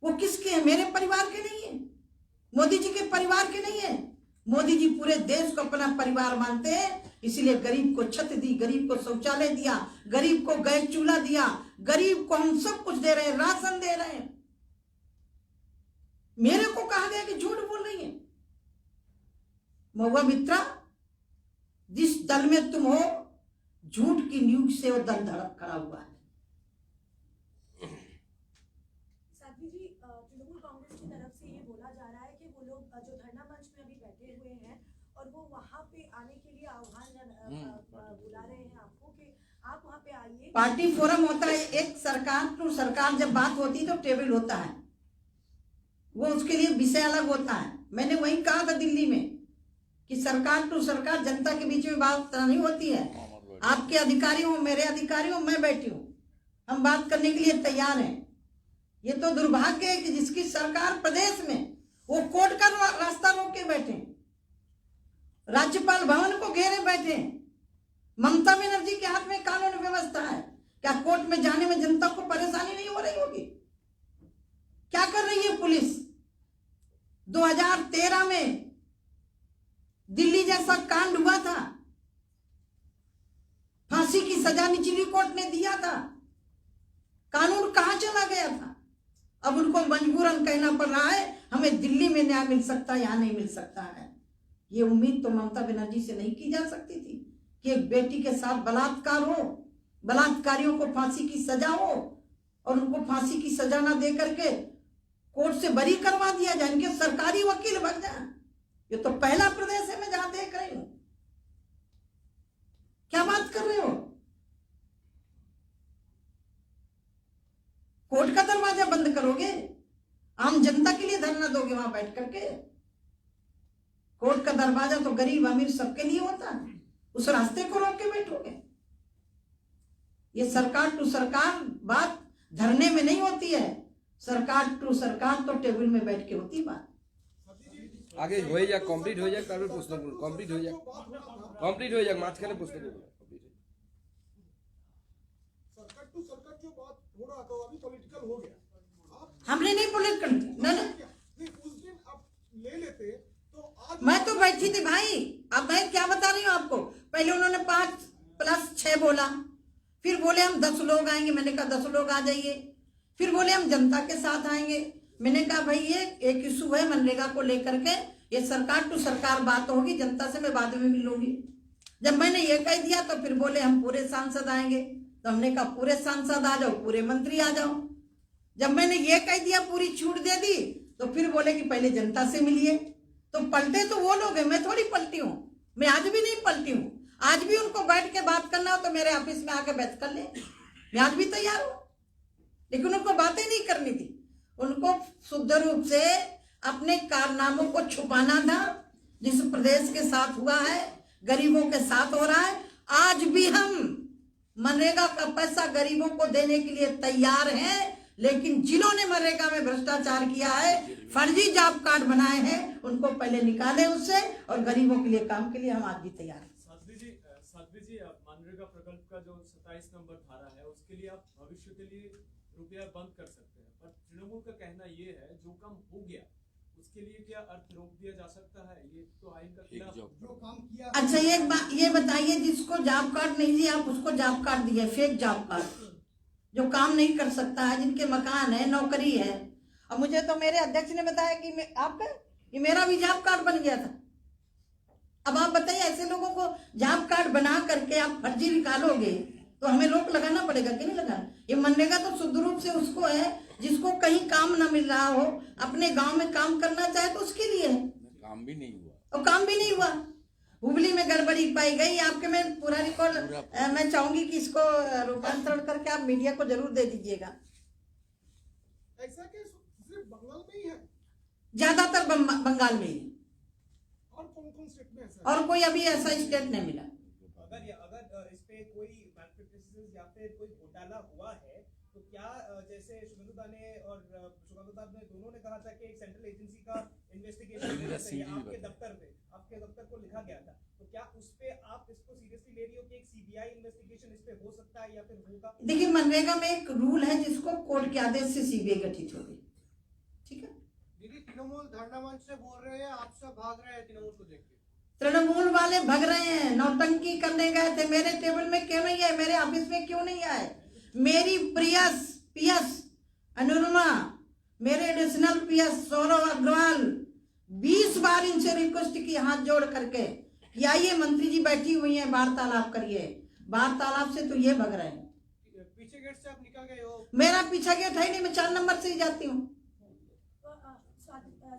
वो किसके हैं? मेरे परिवार के नहीं है, मोदी जी के परिवार के नहीं है। मोदी जी पूरे देश को अपना परिवार मानते हैं, इसलिए गरीब को छत दी, गरीब को शौचालय दिया, गरीब को गैस चूल्हा दिया, गरीब को हम सब कुछ दे रहे हैं, राशन दे रहे हैं। मेरे को कहा गया कि झूठ बोल रही है। महुआ मित्रा, जिस दल में तुम हो, झूठ की न्यूज से वो दल धड़क खड़ा हुआ है। साध्वी जी, तृणमूल कांग्रेस की तरफ से ये बोला जा रहा है कि वो लोग जो धरना मंच में अभी बैठे हुए हैं और वो वहां पे आने के लिए आह्वान बुला रहे हैं आपको कि आप वहां पे आइए। पार्टी फोरम होता है, एक सरकार टू सरकार जब बात होती है तो टेबल होता है, वो उसके लिए विषय अलग होता है। मैंने वही कहा था दिल्ली में कि सरकार टू सरकार, जनता के बीच में बात नहीं होती है। आपके अधिकारी हो, मेरे अधिकारी हो, मैं बैठी हूं, हम बात करने के लिए तैयार हैं। ये तो दुर्भाग्य है कि जिसकी सरकार प्रदेश में, वो कोर्ट का रास्ता रोक के बैठे, राज्यपाल भवन को घेरे बैठे। ममता बनर्जी के हाथ में कानून व्यवस्था है, क्या कोर्ट में जाने में जनता को परेशानी नहीं हो रही होगी? क्या कर रही है पुलिस? 2013 में दिल्ली जैसा कांड हुआ था, फांसी की सजा निचली कोर्ट ने दिया था, कानून कहां चला गया था? अब उनको मजबूरन कहना पड़ रहा है हमें दिल्ली में न्याय मिल सकता है, यहां नहीं मिल सकता है। ये उम्मीद तो ममता बनर्जी से नहीं की जा सकती थी कि एक बेटी के साथ बलात्कार हो, बलात्कारियों को फांसी की सजा हो और उनको फांसी की सजा ना दे करके कोर्ट से बरी करवा दिया जाए, इनके सरकारी वकील बन जाए। ये तो पहला प्रदेश है मैं जहां देख रही हूं। क्या बात कर रहे हो? कोर्ट का दरवाजा बंद करोगे? आम जनता के लिए धरना दोगे वहां बैठ करके? कोर्ट का दरवाजा तो गरीब अमीर सबके लिए होता है। उस रास्ते को रोक के बैठोगे? ये सरकार टू सरकार बात धरने में नहीं होती है, सरकार टू सरकार तो टेबल में बैठ के होती बात। আগে হয়ে যাক, কমপ্লিট হয়ে যাক, তারপর প্রশ্ন করুন। কমপ্লিট হয়ে যাক, মাঝখানে প্রশ্ন করুন। सरकार टू सरकार जो बात हो रहा था वो अभी पॉलिटिकल हो गया। हमने नहीं पॉलिटिकल ना नहीं, उस दिन आप ले लेते तो आज मैं तो बैठी थी भाई। अब मैं क्या बता रही हूँ आपको, पहले उन्होंने 5+6 बोला, फिर बोले हम 10 लोग आएंगे, मैंने कहा 10 लोग आ जाइए। फिर बोले हम जनता के साथ आएंगे, मैंने कहा भाई ये एक इशू है मनरेगा को लेकर के, ये सरकार टू सरकार बात होगी, जनता से मैं बाद में मिलूंगी। जब मैंने ये कह दिया तो फिर बोले हम पूरे सांसद आएंगे, तो हमने कहा पूरे सांसद आ जाओ, पूरे मंत्री आ जाओ। जब मैंने ये कह दिया, पूरी छूट दे दी, तो फिर बोले कि पहले जनता से मिलिए। तो पलटे तो वो लोग हैं, मैं थोड़ी पलटी हूँ, मैं आज भी नहीं पलटी हूँ। आज भी उनको बैठ के बात करना हो तो मेरे ऑफिस में आके बात कर ले, मैं आज भी तैयार हूँ। लेकिन उनको बातें नहीं करनी थी, उनको शुद्ध रूप से अपने कारनामों को छुपाना था। जिस प्रदेश के साथ हुआ है, गरीबों के साथ हो रहा है। आज भी हम मनरेगा का पैसा गरीबों को देने के लिए तैयार हैं, लेकिन जिन्होंने मनरेगा में भ्रष्टाचार किया है, फर्जी जॉब कार्ड बनाए हैं, उनको पहले निकाले उससे, और गरीबों के लिए काम के लिए हम आज भी तैयार हैं। साध्वी जी, मनरेगा प्रकल्प का जो 27 नंबर धारा है, उसके लिए आप भविष्य के लिए रुपया बंद कर सकते हैं, पर तृणमूल का कहना ये है जो काम हो गया उसके लिए क्या अर्थ रोक दिया जा सकता है? ये तो आइन का खिलाफ जो काम किया। अच्छा एक बात ये बताइए, जिसको जॉब कार्ड नहीं दिया आप उसको जॉब कार्ड दिए, फेक जॉब कार्ड, जो काम नहीं कर सकता है, जिनके मकान है, नौकरी है। अब मुझे तो मेरे अध्यक्ष ने बताया कि आपका ये मेरा भी जॉब कार्ड बन गया था। अब आप बताइए, ऐसे लोगों को जॉब कार्ड बना करके आप फर्जी निकालोगे तो हमें रोक लगाना पड़ेगा कि नहीं लगाना? ये मनरेगा तो शुद्ध रूप से उसको है जिसको कहीं काम ना मिल रहा हो, अपने गांव में काम करना चाहे तो उसके लिए है। काम भी नहीं हुआ, और काम भी नहीं हुआ। हुबली में गड़बड़ी पाई गई, आपके में पूरा रिकॉर्ड मैं चाहूंगी कि इसको रूपांतरण करके आप मीडिया को जरूर दे दीजिएगा। ऐसा कि सिर्फ बंगाल में ही है, ज्यादातर बंगाल में ही, और कौन कौन स्टेट में ऐसा? और कोई अभी ऐसा स्टेट नहीं मिला। अगर इस पे कोई मैलप्रैक्टिसेस या फिर कोई घोटाला हुआ है तो क्या, जैसे शुभेंदु ने और सुकांत साहब ने दोनों ने कहा था कि एक सेंट्रल एजेंसी का इन्वेस्टिगेशन होना चाहिए, आपके दफ्तर को लिखा गया था, तो क्या उस पे आप इसको सीरियसली ले रही हो कि एक सीबीआई इन्वेस्टिगेशन इस पे हो सकता है या फिर होगा? देखिए, मनरेगा में एक रूल है जिसको कोर्ट के आदेश से सीबीआई गठित होगी, ठीक है। दीदी, तृणमूल धरना मंच से बोल रहे हैं, आप सब भाग रहे हैं तृणमूल को देख के। तृणमूल वाले भग रहे हैं, नौटंकी करने गए थे, मेरे टेबल में क्यों नहीं आए, मेरे ऑफिस में क्यों नहीं आए? मेरी पीएस अनुरमा, मेरे एडिशनल पीएस सौरभ अग्रवाल 20 बार इनसे रिक्वेस्ट की, हाथ जोड़ करके कि आइए मंत्री जी बैठी हुई हैं, वार्तालाप करिए। वार्तालाप से तो ये भग रहे हैं। पीछे गेट से आप निकल गए हो। मेरा पीछा गेट है नहीं, मैं 4 नंबर से ही जाती हूँ।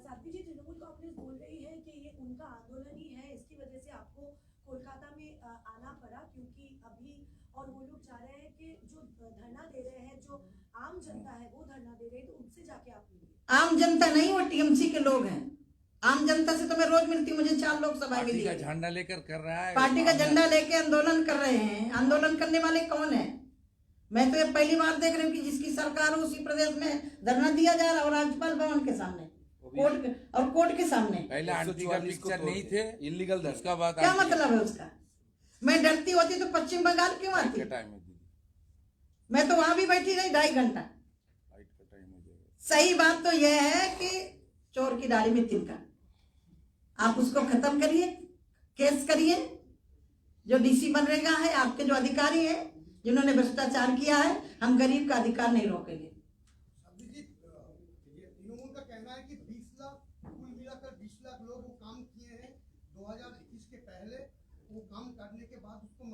साध्वी जी, तृणमूल कांग्रेस बोल रही है कि ये उनका आंदोलन ही है, इसकी वजह से आपको कोलकाता में आना पड़ा, क्योंकि अभी और वो लोग चाह रहे हैं कि जो धरना दे रहे हैं, जो आम जनता है वो धरना दे रहे हैं, तो उनसे जाके आप मिलिए। आम जनता नहीं, वो टीएमसी के लोग हैं। आम जनता से तो मैं रोज मिलती हूँ, मुझे 4 लोकसभा मिली। पार्टी का झंडा लेकर कर रहा है, पार्टी का झंडा लेके आंदोलन कर रहे हैं। आंदोलन करने वाले कौन है? मैं तो ये पहली बार देख रही हूँ कि जिसकी सरकार हो उसी प्रदेश में धरना दिया जा रहा है, और राज्यपाल भवन के सामने, कोर्ट के सामने। पहले आंटी का पिक्चर नहीं थे, इलीगल दस का बात। क्या मतलब है उसका? मैं डरती होती तो पश्चिम बंगाल क्यों आती? मैं तो वहां भी बैठी रही 2.5 घंटा। सही बात तो यह है कि चोर की दाढ़ी में तिनका, आप उसको खत्म करिए, केस करिए। जो डीसी मनरेगा है, आपके जो अधिकारी हैं जिन्होंने भ्रष्टाचार किया है, हम गरीब का अधिकार नहीं रोकेंगे। तृणमूल का कहना है कि 20 लाख कुल मिलाकर 20 लाख लोग वो काम किए हैं 2021 के पहले, वो काम करने के बाद उसको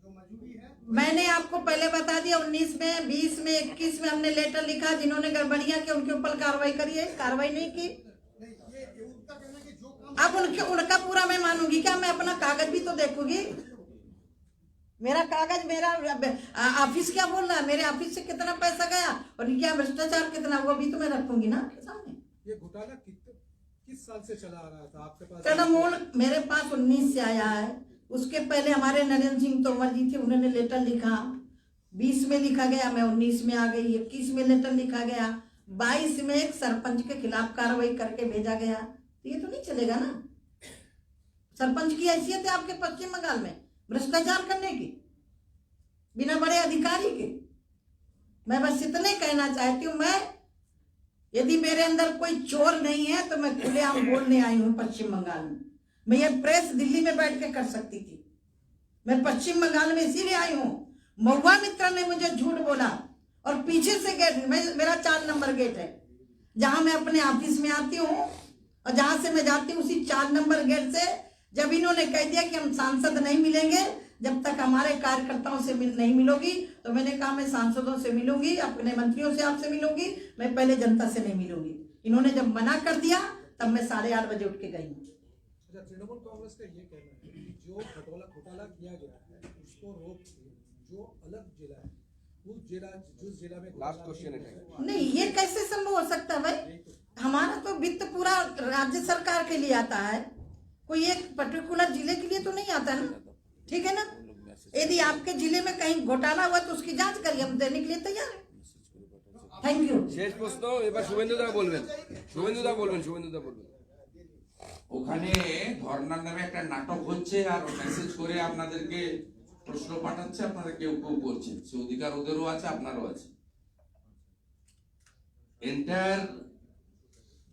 जो मजूरी है। मैंने आपको पहले बता दिया, 19 में, 20 में, 21 में हमने लेटर लिखा, जिन्होंने गड़बड़ियां की उनके ऊपर कार्रवाई करिए, कार्रवाई नहीं की। ये उनका कहना है कि जो काम अब उनका पूरा मैं मानूंगी क्या? मैं अपना कागज भी तो देखूंगी। मेरा कागज, मेरा ऑफिस क्या बोल रहा है, मेरे ऑफिस से कितना पैसा गया और क्या भ्रष्टाचार कितना हुआ, भी तो मैं रखूंगी ना सामने। ये घोटाला किस साल से चला आ रहा था आपके पास? तृणमूल मेरे पास 19 से आया है, उसके पहले हमारे नरेंद्र सिंह तोमर जी थे, उन्होंने लेटर लिखा, 20 में लिखा गया, मैं 19 में आ गई, 21 में लेटर लिखा गया, 22 में एक सरपंच के खिलाफ कार्रवाई करके भेजा गया। तो ये तो नहीं चलेगा ना। सरपंच की हैसियत है आपके पश्चिम बंगाल में भ्रष्टाचार करने की, बिना बड़े अधिकारी के। मैं बस इतने कहना चाहती हूँ, मैं यदि मेरे अंदर कोई चोर नहीं है तो मैं खुलेआम बोलने आई हूँ पश्चिम बंगाल में। मैं ये प्रेस दिल्ली में बैठ के कर सकती थी, मैं पश्चिम बंगाल में इसीलिए आई हूँ। महुआ मित्र ने मुझे झूठ बोला और पीछे से गेट, मेरा 4 नंबर गेट है जहां मैं अपने ऑफिस में आती हूँ, और जहां से मैं जाती हूँ उसी 4 नंबर गेट से जब इन्होंने कह दिया कि हम सांसद नहीं मिलेंगे जब तक हमारे कार्यकर्ताओं से नहीं मिलोगी, तो मैंने कहा मैं सांसदों से मिलूंगी, अपने मंत्रियों से आपसे मिलूंगी, मैं पहले जनता से नहीं मिलूंगी। इन्होंने जब मना कर दिया तब मैं 8:30 बजे उठ के गई हूँ। तृणमूल कांग्रेस का ये कहना है कि जो घोटाला किया गया है उसको रोक के जो अलग जिला है, जिस जिला में लास्ट क्वेश्चन है। नहीं, ये कैसे संभव हो सकता है भाई? हमारा तो वित्त पूरा राज्य सरकार के लिए आता है, कोई एक पर्टिकुलर जिले के लिए तो नहीं आता ना, ठीक है ना। यदि आपके जिले में कहीं घोटाला हुआ तो उसकी जांच करिए, हम देने के लिए तैयार है। Thank you. শেষ প্রশ্ন এবার শুভেন্দুদা বলবেন। ওখানে ধর্নার নামে একটা নাটক হচ্ছে আর মেসেজ করে আপনাদেরকে প্রশ্ন পাঠাচ্ছে, আপনারা কেউ কেউ করছেন, সে অধিকার ওদেরও আছে আপনারও আছে। এন্টার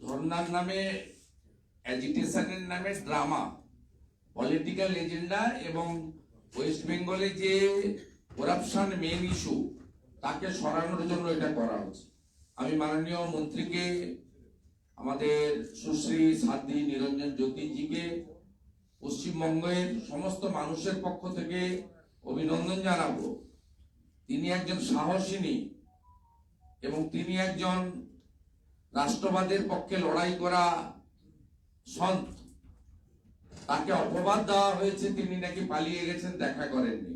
ধর্নার নামে, অ্যাজিটেশনের নামে ড্রামা, পলিটিক্যাল এজেন্ডা এবং ওয়েস্ট বেঙ্গলে যে করাপশন মেন ইস্যু তাকে সরানোর জন্য এটা করা হচ্ছে। আমি মাননীয় মন্ত্রীকে, আমাদের সুশ্রী সাধ্বী নিরঞ্জন জ্যোতিজিকে পশ্চিমবঙ্গের সমস্ত মানুষের পক্ষ থেকে অভিনন্দন জানাবো। তিনি একজন সাহসিনী এবং তিনি একজন রাষ্ট্রবাদের পক্ষে লড়াই করা সন্ত। তাকে অপবাদ দেওয়া হয়েছে তিনি নাকি পালিয়ে গেছেন, দেখা করেননি।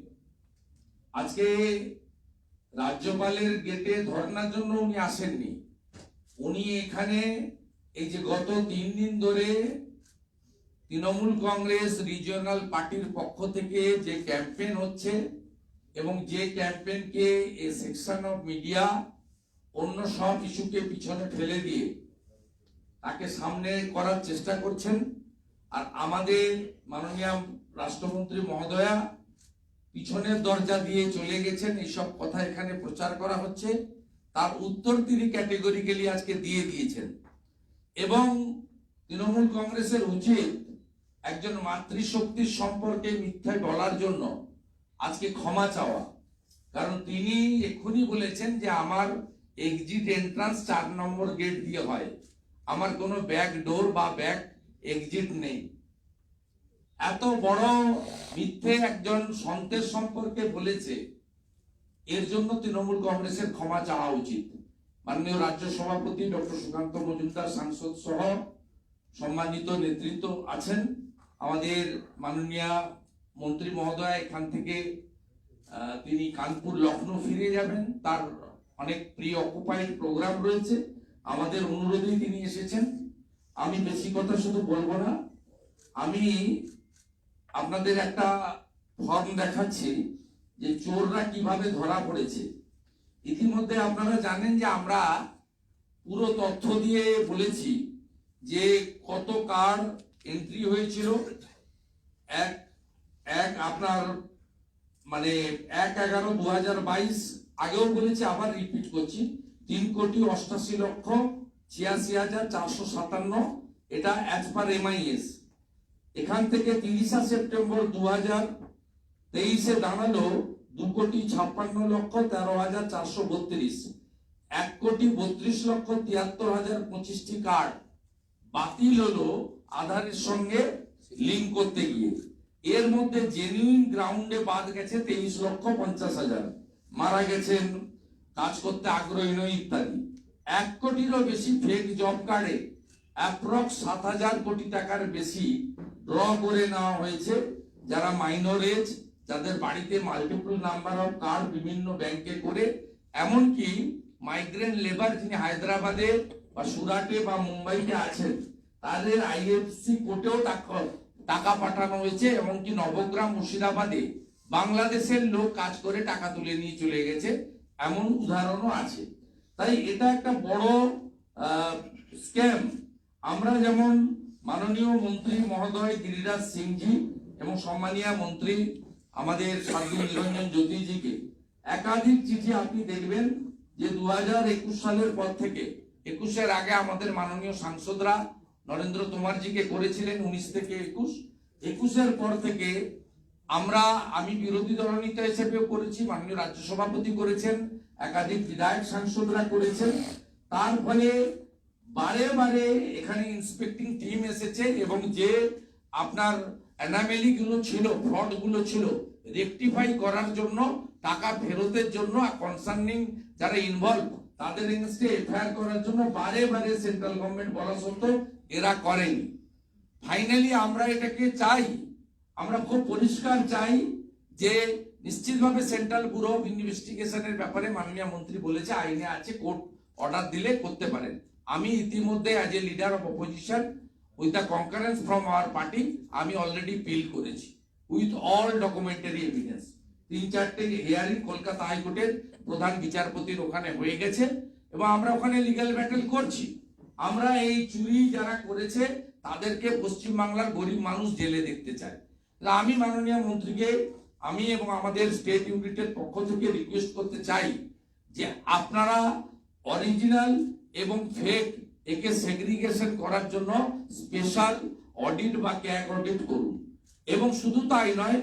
আজকে রাজ্যপালের গেটে ধর্নার জন্য উনি আসেননি, উনি এখানে এই যে গত 3 দিন ধরে তৃণমূল কংগ্রেস রিজিওনাল পার্টির পক্ষ থেকে যে ক্যাম্পেইন হচ্ছে এবং যে ক্যাম্পেইনকে এ সেকশন অফ মিডিয়া অন্য সব ইস্যুকে পিছনে ফেলে দিয়ে তাকে সামনে করার চেষ্টা করছেন। আর আমাদের মাননীয় রাষ্ট্রমন্ত্রী মহোদয়া পিছনের দরজা দিয়ে চলে গেছেন, এইসব কথা এখানে প্রচার করা হচ্ছে, তার উত্তর তিনি ক্যাটেগরিক্যালি আজকে দিয়ে দিয়েছেন। এবং তৃণমূল কংগ্রেসের উচিত একজন মাতৃশক্তির সম্পর্কে মিথ্যা বলার জন্য আজকে ক্ষমা চাওয়া, কারণ তিনি এক্ষুনি বলেছেন যে আমার এক্সিট এন্ট্রান্স 4 নম্বর গেট দিয়ে হয়, আমার কোনো ব্যাক ডোর বা ব্যাক এক্সিট নেই। এত বড় মিথ্যে একজন সন্তের সম্পর্কে বলেছে, এর জন্য তৃণমূল কংগ্রেসের ক্ষমা চাওয়া উচিত। মাননীয় রাজ্য সভাপতি ডক্টর সুকান্ত মজুমদার সাংসদ সহ সম্মানিত নেতৃত্ব আছেন, আমাদের মাননীয় মন্ত্রী মহোদয় এখান থেকে তিনি কানপুর লখনৌ ফিরে যাবেন, তার অনেক প্রি অকুপাইড প্রোগ্রাম রয়েছে, আমাদের অনুরোধেই তিনি এসেছেন। আমি বেশি কথা শুধু বলবো না, আমি আপনাদের একটা ফর্ম দেখাচ্ছি যে চোররা কিভাবে ধরা পড়েছে। ইতিমধ্যে আপনারা জানেন যে আমরা পুরো তথ্য দিয়ে বলেছি যে কত কার্ড এন্ট্রি হয়েছিল। আপনার মানে 1/11/2022 আগেও বলেছি, আবার রিপিট করছি, 3,88,86,457, এটা অ্যাজ পার MIS। এখান থেকে 30 সেপ্টেম্বর 2023 দাঁড়ালো 2,56,13,432, 1,32,73,025টি কার্ড বাতিল হলো আধারের সঙ্গে লিঙ্ক করতে গিয়ে। এর মধ্যে জেনুইন গ্রাউন্ডে বাদ গেছে 23,50,000, মারা গেছেন, কাজ করতে আগ্রহী নয় ইত্যাদি। 1 কোটিরও বেশি ফেক জব কার্ডে অ্যাপ্রক্স 7,000 কোটি টাকার বেশি ড্র করে নেওয়া হয়েছে, যারা মাইনর এজ, যাদের বাড়িতে মাল্টিপল নাম্বার অফ কার্ড বিভিন্ন ব্যাংকে করে, এমনকি মাইগ্রেন্ট লেবার যিনি হায়দ্রাবাদে বা সুরাটে বা মুম্বাইতে আছেন, তাদের IFSC কোর্টেও টাকা পাঠানো হয়েছে, এমনকি নবগ্রাম মুর্শিদাবাদে বাংলাদেশের লোক কাজ করে টাকা তুলে নিয়ে চলে গেছে, এমন উদাহরণও আছে। তাই এটা একটা বড় স্ক্যাম। আমরা যেমন মাননীয় মন্ত্রী মহোদয় গিরিরাজ সিংজি এবং সম্মানীয় মন্ত্রী আমাদের সাধু নিরঞ্জন জ্যোতিজিকে একাধিক চিঠি আপনি দেখবেন যে 2021 সালের পর থেকে, 21-এর আগে আমাদের মাননীয় সাংসদরা নরেন্দ্র তোমারজিকে করেছিলেন 19 থেকে 21, 21-এর পর থেকে আমি বিরোধী দলনেতা হিসেবেও করেছি, মাননীয় রাজ্য সভাপতি করেছেন, একাধিক বিধায়ক সাংসদরা করেছেন। তার ফলে বারে বারে এখানে ইন্সপেক্টিং টিম এসেছে এবং যে আপনার অ্যানামেলি গুলো ছিল, ফ্রড গুলো ছিল, রেকটিফাই করার জন্য, টাকা ফেরতের জন্য, কনসার্নিং যারা ইনভলভ তাদের এগেইনস্টে এফআইআর করার জন্য বারে বারে সেন্ট্রাল গভর্নমেন্ট বলা সত্ত্বেও এরা করেনি। ফাইনালি আমরা এটাকে চাই, আমরা খুব পরিষ্কার চাই যে নিশ্চিতভাবে সেন্ট্রাল ব্যুরো অফ ইনভেস্টিগেশনের ব্যাপারে মাননীয় মন্ত্রী বলেছে আইনে আছে, কোর্ট অর্ডার দিলে করতে পারেন। আমি ইতিমধ্যে as a leader of opposition with the concurrence from our party আমি অলরেডি পিল করেছি উইথ অল ডকুমেন্টারি এভিডেন্স। 3-4টে হিয়ারিং কলকাতা হাইকোর্টের প্রধান বিচারপতির ওখানে হয়ে গেছে এবং আমরা ওখানে লিগ্যাল ব্যাটেল করছি। আমরা এই চুরি যারা করেছে তাদেরকে পশ্চিমবাংলার গরিব মানুষ জেলে দেখতে চাই। আমি মাননীয় মন্ত্রীকে আমি এবং আমাদের স্টেট ইউনিটের পক্ষ থেকে রিকোয়েস্ট করতে চাই যে আপনারা অরিজিনাল এবং ফেক একে সেগ্রিগেশন করার জন্য স্পেশাল অডিট বা ক্যাগ অডিট করুন। এবং শুধু তাই নয়,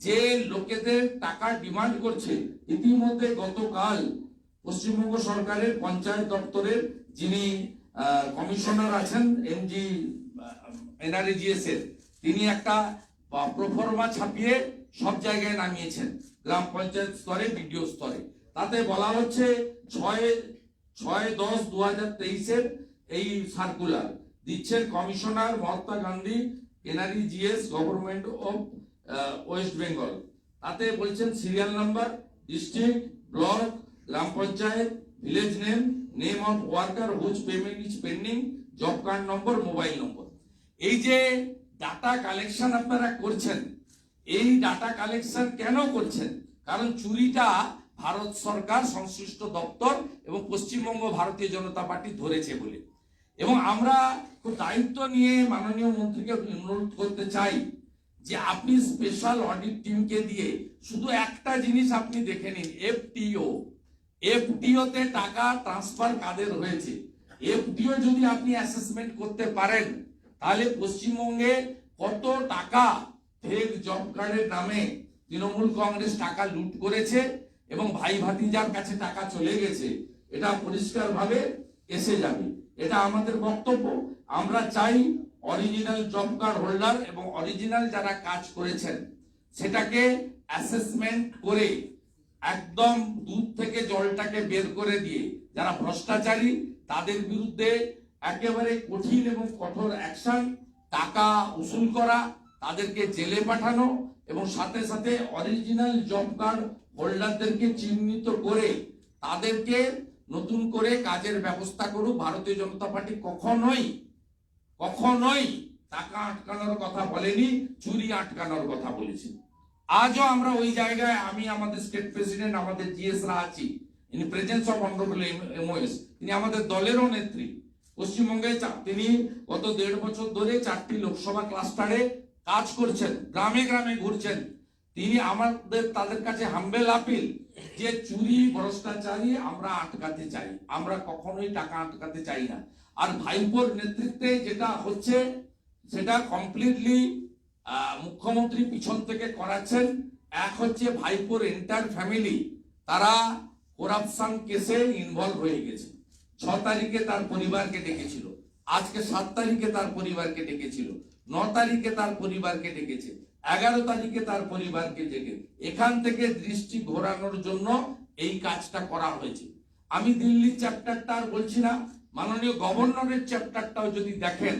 যে লোকেদের টাকা ডিমান্ড করছে, ইতিমধ্যে গতকাল পশ্চিমবঙ্গ সরকারের পঞ্চায়েত দপ্তরের যিনি কমিশনার আছেন এমজি এনআরজিএস এর, তিনি একটা প্রোফর্মা ছাপিয়ে সব জায়গায় নামিয়েছেন, গ্রাম পঞ্চায়েত স্তরে, বিডিও স্তরে। তাতে বলা হচ্ছে 6/10/2023 এই সার্কুলার দিচ্ছেন commissioner Mahatma Gandhi NRGS government of West Bengal. তাতে বলছেন serial number, district, block, gram panchayat, village name, name of worker whose payment is pending, job card number, mobile number. এই যে ডাটা কালেকশন আপনারা করছেন, এই ডাটা কালেকশন কেন করছেন? কারণ চুরিটা ভারত সরকার সংশ্লিষ্ট দপ্তর এবং পশ্চিমবঙ্গ ভারতীয় জনতা পার্টি ধরেছে বলে। এবং আমরা খুব দায়িত্ব নিয়ে মাননীয় মন্ত্রীকে অনুরোধ করতে চাই যে আপনি স্পেশাল অডিট টিমকে দিয়ে শুধু একটা জিনিস আপনি দেখে নিন, এফটিও তে টাকা ট্রান্সফার কাদের হয়েছে। এফটিও যদি আপনি অ্যাসেসমেন্ট করতে পারেন তাহলে পশ্চিমবঙ্গে কত টাকা ফেক জব কার্ডের নামে তৃণমূল কংগ্রেস টাকা লুট করেছে এবং ভাই ভাতিজার কাছে টাকা চলে গেছে, এটা পরিষ্কার ভাবে এসে যাবে। এটা আমাদের বক্তব্য। আমরা চাই অরিজিনাল জব কার্ড হোল্ডার এবং অরিজিনাল যারা কাজ করেছেন সেটাকে অ্যাসেসমেন্ট করে একদম দুধ থেকে জলটাকে বের করে দিয়ে যারা ভ্রষ্টাচারী তাদের বিরুদ্ধে একেবারে কঠিন এবং কঠোর অ্যাকশন, টাকা উসুল করা, তাদেরকে জেলে পাঠানো এবং সাথে সাথে অরিজিনাল জব কার্ড হোল্ডারদেরকে চিহ্নিত করে তাদেরকে নতুন করে কাজের ব্যবস্থা করুক। ভারতীয় জনতা পার্টি কখনোই টাকা আটকানোর কথা বলেনি, চুরি আটকানোর কথা বলেছি। আজও আমরা ওই জায়গায়, আমি আমাদের স্টেট প্রেসিডেন্ট আমাদের জিএসরা আছি, in presence of honourable MoS, তিনি আমাদের দলেরও নেত্রী। পশ্চিমবঙ্গে তিনি গত 1.5 বছর ধরে 4টি লোকসভা ক্লাস্টারে কাজ করছেন, গ্রামে গ্রামে ঘুরছেন। তিনি তাদের কাছে হাম্বেল আপিল যে চুরি ভ্রষ্টাচারী আমরা আটকাতে চাই, আমরা কখনোই টাকা আটকাতে চাই না। আর ভাইপোর নেতৃত্বে যেটা হচ্ছে সেটা কমপ্লিটলি মুখ্যমন্ত্রী পিছন থেকে করাচ্ছেন। এক হচ্ছে ভাইপোর এন্টার ফ্যামিলি, তারা করাপশন কেসে ইনভলভ হয়ে গেছে। 6 তারিখে তার পরিবারকে ডেকেছিল, আজকে 7 তারিখে তার পরিবারকে ডেকেছিল, 9 তারিখে তার পরিবারকে ডেকেছে, 11 তারিখে তার পরিবারকে ডেকে এখান থেকে দৃষ্টি ঘোরানোর জন্য এই কাজটা করা হয়েছে। আমি দিল্লির চ্যাপ্টারটা আর বলছি না, মাননীয় গভর্নরের চ্যাপ্টারটাও যদি দেখেন,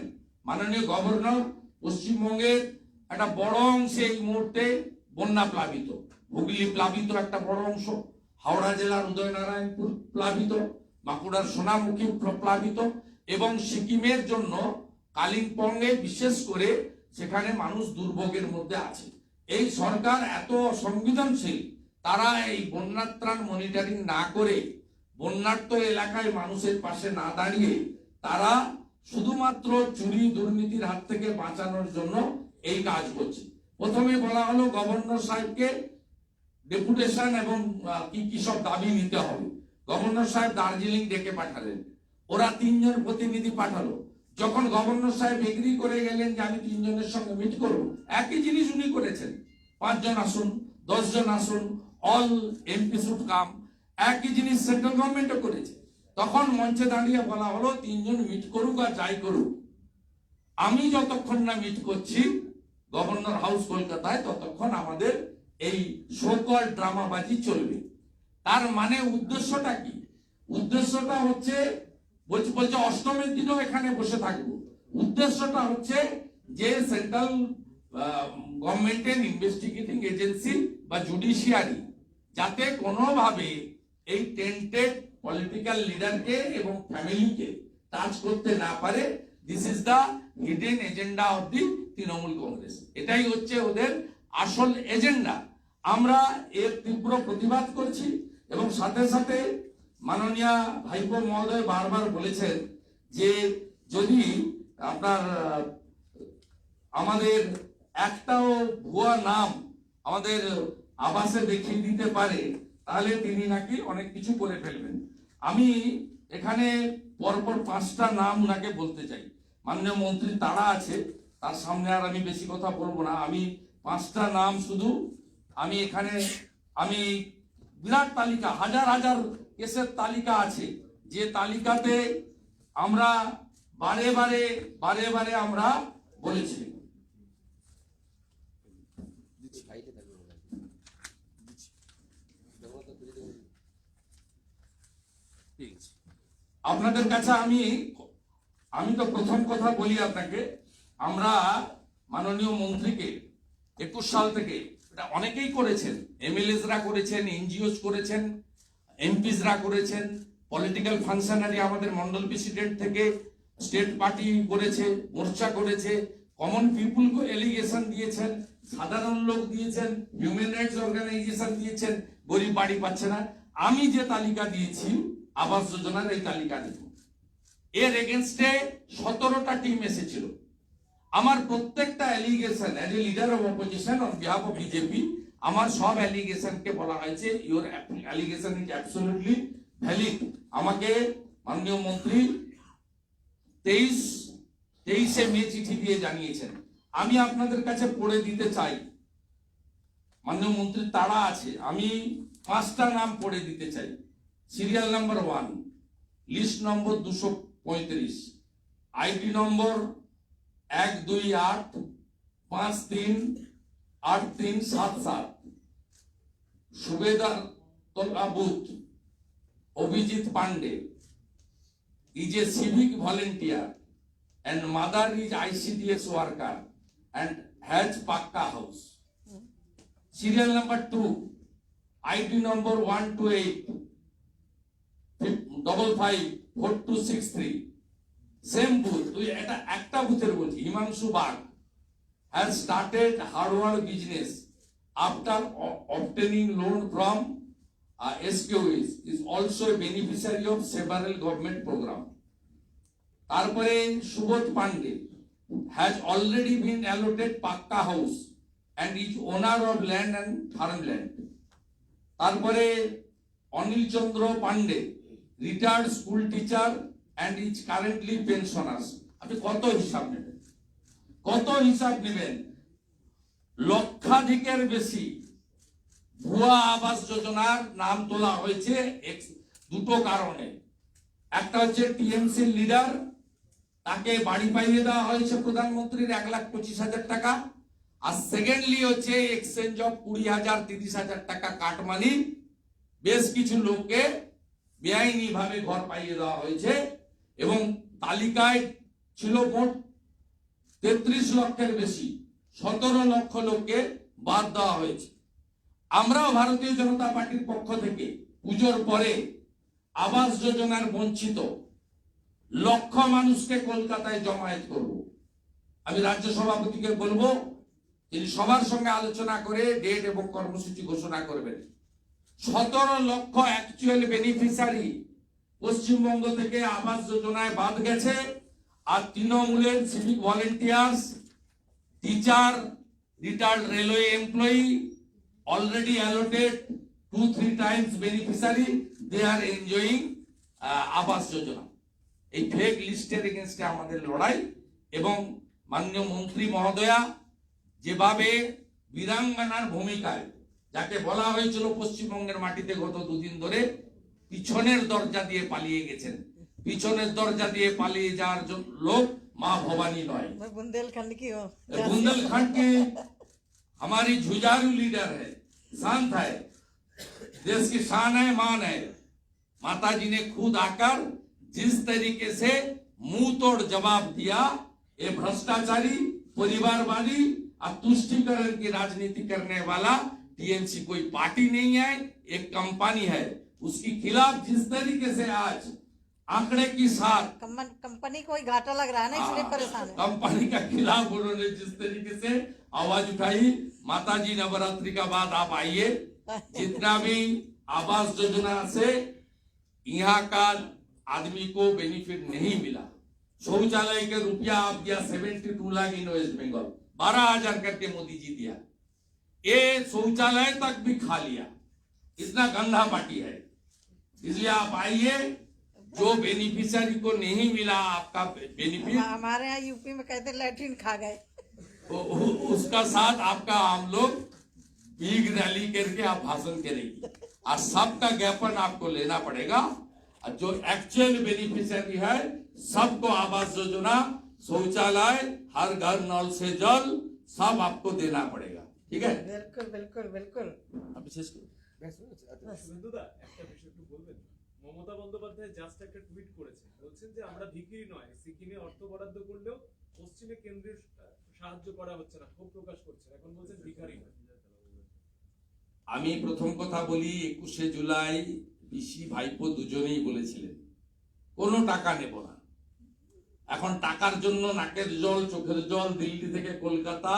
মাননীয় গভর্নর পশ্চিমবঙ্গের একটা বড় অংশে এই মুহূর্তে বন্যা প্লাবিত, হুগলি প্লাবিত একটা বড় অংশ, হাওড়া জেলার উদয়নারায়ণপুর প্লাবিত, বাঁকুড়ার সোনামুখী প্লাবিত এবং সিকিমের জন্য কালিম্পংয়ে বিশেষ করে সেখানে মানুষ দুর্ভোগের মধ্যে আছে। এই সরকার এত সংবেদনশীল, তারা এই বন্যা ত্রাণ মনিটরিং না করে, বন্যার্ত এলাকায় মানুষের পাশে না দাঁড়িয়ে, তারা শুধুমাত্র চুরি দুর্নীতির হাত থেকে বাঁচানোর জন্য এই কাজ করছে। প্রথমে বলা হলো গভর্নর সাহেবকে ডেপুটেশন এবং কি সব দাবি নিতে হবে। গভর্নর সাহেব দার্জিলিং ডেকে পাঠালেন, ওরা 3 জন প্রতিনিধি পাঠালো। যখন গভর্নর সাহেব এগ্রি করে গেলেন যে আমি 3 জনের সঙ্গে মিট করবো, একই জিনিস উনি করেছেন, 5 জন আসুন, 10 জন আসুন, অল এমপি শুড কাম, একই জিনিস সেন্ট্রাল গভর্নমেন্টও করেছে। তখন মঞ্চে দাঁড়িয়ে বলা হলো 3 জন মিট করুক আর যাই করুক, আমি যতক্ষণ না মিট করছি গভর্নর হাউস কলকাতায়, ততক্ষণ আমাদের এই সোকল ড্রামাবাজি চলবে। তার মানে উদ্দেশ্যটা কি? উদ্দেশ্যটা হচ্ছে বলছে অষ্টমীর দিনও এখানে বসে থাকবো। উদ্দেশ্যটা হচ্ছে যে সেন্ট্রাল গভর্নমেন্টের ইনভেস্টিগেটিং এজেন্সি বা জুডিশিয়ারি যাতে কোনোভাবে এই টেন্টেড পলিটিক্যাল লিডারকে এবং ফ্যামিলিকে টাচ করতে না পারে। This is the hidden agenda of the Trinamool Congress. এটাই হচ্ছে ওদের আসল এজেন্ডা। আমরা এর তীব্র প্রতিবাদ করছি এবং সাথে সাথে মাননীয় ভাইপো মহোদয় বারবার বলেছেন যে যদি আপনার আমাদের একটাও ভুয়া নাম আমাদের আবাসে দেখিয়ে দিতে পারে, তাহলে তিনি নাকি অনেক কিছু করে ফেলবেন। আমি এখানে পরপর 5টা নাম উনাকে বলতে চাই। মাননীয় মন্ত্রী তারা আছে, তার সামনে আর আমি বেশি কথা বলবো না। আমি 5টা নাম শুধু আমি এখানে, আমি বিরাট তালিকা, হাজার হাজার কেসের তালিকা আছে, যে তালিকাতে আমরা বারে বারে আমরা বলেছি। আপনাদের কাছে আমি তো প্রথম কথা বলি আপনাকে, আমরা মাননীয় মন্ত্রীকে 21 সাল থেকে, এটা অনেকেই করেছেন, এমএলএসরা করেছেন, এনজিওস করেছেন, এমপিসরা করেছেন, পলিটিক্যাল ফাংশনারি আমাদের মন্ডল প্রেসিডেন্ট থেকে স্টেট পার্টি করেছে, মোর্চা করেছে, কমন পিপুলকে এলিগেশন দিয়েছেন, সাধারণ লোক দিয়েছেন, হিউম্যান রাইটস অর্গানাইজেশন দিয়েছেন, গরিব বাড়ি পাচ্ছে না। আমি যে তালিকা দিয়েছি আবাস যোজনার, এই তালিকা দেখুন, এর এগেনস্টে 17টা টিম এসেছিল। আমার প্রত্যেকটা allegation as a leader of opposition on behalf of BJP, আমার সব অ্যালিগেশনকে বলা হয়েছে your allegation is absolutely valid. আমাকে মাননীয় মন্ত্রী 23শে মে চিঠি দিয়ে জানিয়েছেন। আমি আপনাদের কাছে পড়ে দিতে চাই, মাননীয় মন্ত্রী তারা আছে, আমি 5টা নাম পড়ে দিতে চাই। Serial number 1, list number 235, ID number 128538377, Subedar Tala booth, Abhijit Pandey, is a civic volunteer and mother is ICDS worker and has Pakka house. Serial number 2, ID number 128554263, same booth, এটা একটা বুথের বলছি, Himanshu Bag has started hardware business after obtaining loan from SQS, is also a beneficiary of several government program. তারপরে Subodh Pandey has already been allotted Pakka house and is owner of land and farmland. তারপরে অনিল চন্দ্র Pandey, retired school teacher and is currently pensioners. আপনি কত হিসাব নেবেন? লক্ষাধিকের বেশি ভুয়া আবাস যোজনার নাম তোলা হয়েছে দুটো কারণে। একটা হচ্ছে টিএমসি লিডার, তাকে বাড়ি পাইয়ে দেওয়া হয়েছে প্রধানমন্ত্রীর 1,25,000 টাকা, আর সেকেন্ডলি হচ্ছে এক্সচেঞ্জ অফ 20,000 30,000 টাকা কাটমানি বেশ কিছু লোককে বেআইনি ভাবে ঘর পাইয়ে দেওয়া হয়েছে এবং তালিকায় ছিল মোট 33 লক্ষের বেশি, 17 লক্ষ লোককে বাদ দেওয়া হয়েছে। আমরাও ভারতীয় জনতা পার্টির পক্ষ থেকে পুজোর পরে আবাস যোজনার বঞ্চিত লক্ষ মানুষকে কলকাতায় জমায়েত করব। আমি রাজ্য সভাপতিকে বলবো তিনি সবার সঙ্গে আলোচনা করে ডেট এবং কর্মসূচি ঘোষণা করবেন। 17 লক্ষ অ্যাকচুয়াল বেনিফিশিয়ারি পশ্চিমবঙ্গ থেকে আবাস যোজনায় বাদ গেছে। আর তৃণমূলের civic volunteers, teacher, retired railway employee already allotted 2-3 times beneficiary, they are enjoying Awas Yojana. এই ফেক লিস্টের এগেইনস্টে আমাদের লড়াই। এবং মাননীয় মন্ত্রী মহোদয়া যেভাবে বীরাঙ্গনার ভূমিকায়, যাকে বলা হয়েছিল পশ্চিমবঙ্গের মাটিতে গত দুদিন ধরে, পিছনের দরজা দিয়ে পালিয়ে গেছেন। পিছনের দরজা দিয়ে পালিয়ে যাওয়ার লোক মা ভবানী নয়। मैं बुंदेलखंड की हूँ। बुंदेलखंड की हमारी जुझारू लीडर है, शांत है, देश की शान है, मान है। माता जी ने खुद आकर जिस तरीके से मुंह तोड़ जवाब दिया, ये भ्रष्टाचारी, परिवारवादी और तुष्टीकरण की राजनीति करने वाला टीएमसी कोई पार्टी नहीं है, एक कंपनी है। उसके खिलाफ जिस तरीके से आज आंकड़े की साथ कंपनी को ही घाटा लग रहा है ना, इसलिए परेशान है। कंपनी का खिलाफ उन्होंने जिस तरीके से आवाज उठाई, माता जी नवरात्रि का बाद आप आइए, जितना भी आवास योजना से यहाँ का आदमी को बेनिफिट नहीं मिला, शौचालय के रुपया आप दिया 72 लाख इन वेस्ट बंगाल, 12,000 करके मोदी जी दिया, ये शौचालय तक भी खा लिया। इतना गंदा पार्टी है। इसलिए आप आइए, जो बेनिफिशियरी को नहीं मिला आपका बेनिफिट, हमारे यहाँ यूपी में कहते लैट्रिन खा गए, उसका साथ आपका हम लोग बिग रैली करके आप भाषण करेंगे और सबका ज्ञापन आपको लेना पड़ेगा। और जो एक्चुअल बेनिफिशियरी है सबको आवास योजना, शौचालय, हर घर नल से जल सब आपको देना पड़ेगा। ठीक है? बिल्कुल बिल्कुल बिल्कुल। अब विशेष বন্ধুদা একটা বিষয় একটু বলবেন। মমতা বন্দ্যোপাধ্যায় জাস্ট একটা টুইট করেছে, বলছেন যে আমরা ভিখিরি নয়, সিকিমে অর্থ বরাদ্দ করলেও পশ্চিমে কেন্দ্রের সাহায্য করা হচ্ছে না, ক্ষোভ প্রকাশ করছে, এখন বলছেন ভিখারি নয়। আমি প্রথম কথা বলি, 21শে জুলাই পিসি ভাইপো দুজনেই বলেছিলেন কোনো টাকা নেব না। এখন টাকার জন্য নাকের জল, চোখের জল, দিল্লি থেকে কলকাতা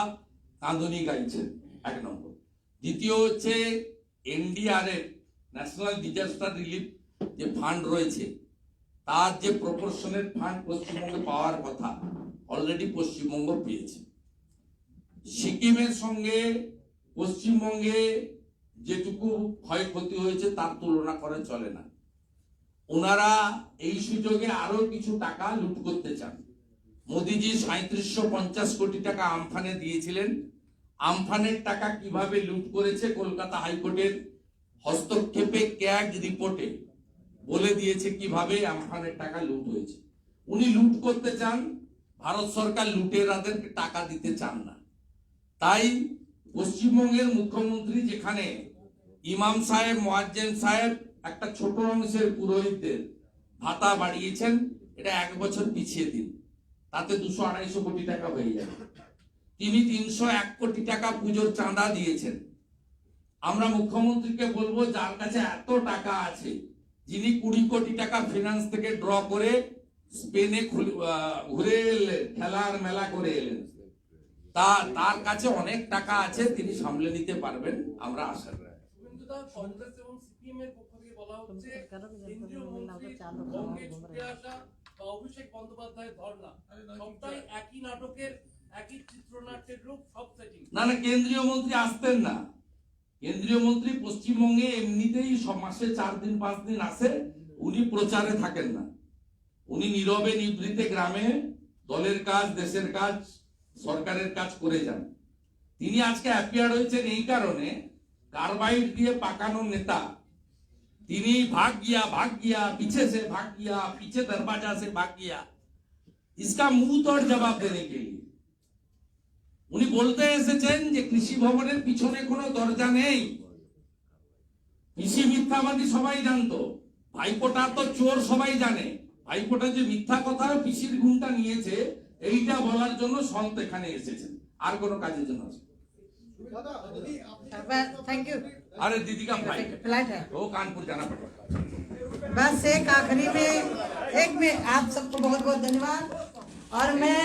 কাঁদুনি গাইছেন, 1 নম্বর। দ্বিতীয় হচ্ছে এনডিআরএফ, ন্যাশনাল ডিজাস্টার রিলিফ যে ফান্ড রয়েছে, তার যে প্রপোর্শনের ফান্ড পশ্চিমবঙ্গে পাওয়ার কথা অলরেডি পশ্চিমবঙ্গ পেয়েছে। সিকিমের সঙ্গে পশ্চিমবঙ্গে যেটুকু ক্ষয়ক্ষতি হয়েছে তার তুলনা করে চলে না। ওনারা এই সুযোগে আরো কিছু টাকা লুট করতে চান। মোদিজি 3750 কোটি টাকা আমফানে দিয়েছিলেন। আমফানের টাকা কিভাবে লুট করেছে কলকাতা হাইকোর্টের হস্তক্ষেপে ক্যাগ রিপোর্টে বলে দিয়েছে কিভাবে আমফানের টাকা লুট হয়েছে। উনি লুট করতে চান, ভারত সরকার লুটেরাদেরকে টাকা দিতে চান না। তাই পশ্চিমবঙ্গের মুখ্যমন্ত্রী যেখানে ইমাম সাহেব, মুয়াজ্জিন সাহেব একটা ছোট অংশের পুরোহিতদের ভাতা বাড়িয়েছেন, এটা 1 বছর পিছিয়ে দিন, তাতে 200-250 কোটি টাকা হয়ে যাবে। তিনি 301 কোটি টাকা পুজোর চাঁদা দিয়েছেন। আমরা মুখ্যমন্ত্রীকে বলবো, যার কাছে এত টাকা আছে, যিনি 20 কোটি টাকা ফিনান্স থেকে ড্র করে স্পেনে ঘুরে এলেন, খেলার মেলা করে এলেন, তার কাছে অনেক টাকা আছে, তিনি সামলে নিতে পারবেন, আমরা আশা করি। কংগ্রেস এবং সিপিএম এর পক্ষ থেকে বলা হচ্ছে কেন্দ্রীয় মন্ত্রী বঙ্গে ছুটে আসা বা অভিষেক বন্দ্যোপাধ্যায়ের ধর্ণা সবটাই একই নাটকের, একই চিত্রনাট্যের রূপ, সব সেটিং। না, কেন্দ্রীয় মন্ত্রী আসতেন না। কেন্দ্রীয় মন্ত্রী পশ্চিমবঙ্গে এমনিতেই সব মাসে 4 দিন 5 দিন আসে, উনি প্রচারে থাকেন না। উনি নীরবে নিভৃতে গ্রামে দলের কাজ, দেশের কাজ, সরকারের কাজ করে যান। তিনি আজকে অ্যাপিয়ার হয়েছেন এই কারণে, कार्बाइड दिए पाकानो नेता, তিনি भाग गया, पीछे से भाग गया, पीछे दरवाजा से भाग गया, इसका मुंह तोड़ जवाब देने के लिए উনি বলতে এসেছেন যে কৃষি ভবনের পিছনে কোনো দরজা নেই। পিসি মিথ্যাবাদী সবাই জানতো, ভাইপোটা তো চোর সবাই জানে। ভাইপোটা যে মিথ্যা কথা পিসির গুণটা নিয়েছে, এইটা বলার জন্য সন্ত এখানে এসেছেন, আর কোনো কাজের জন্য। Thank you. अरे दीदी का फ्लाइट है, वो कानपुर जाना पड़ेगा। बस एक आखिरी में आप सबको बहुत बहुत धन्यवाद। और मैं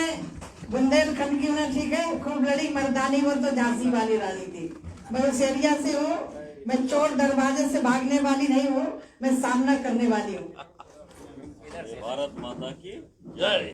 बुंदेलखंड की ना, ठीक है, खूब लड़ी मर्दानी, वो तो झांसी वाली रानी थी। मैं उस एरिया से हूँ, मैं चोर दरवाजे से भागने वाली नहीं हूँ, मैं सामना करने वाली हूँ। भारत माता की जय।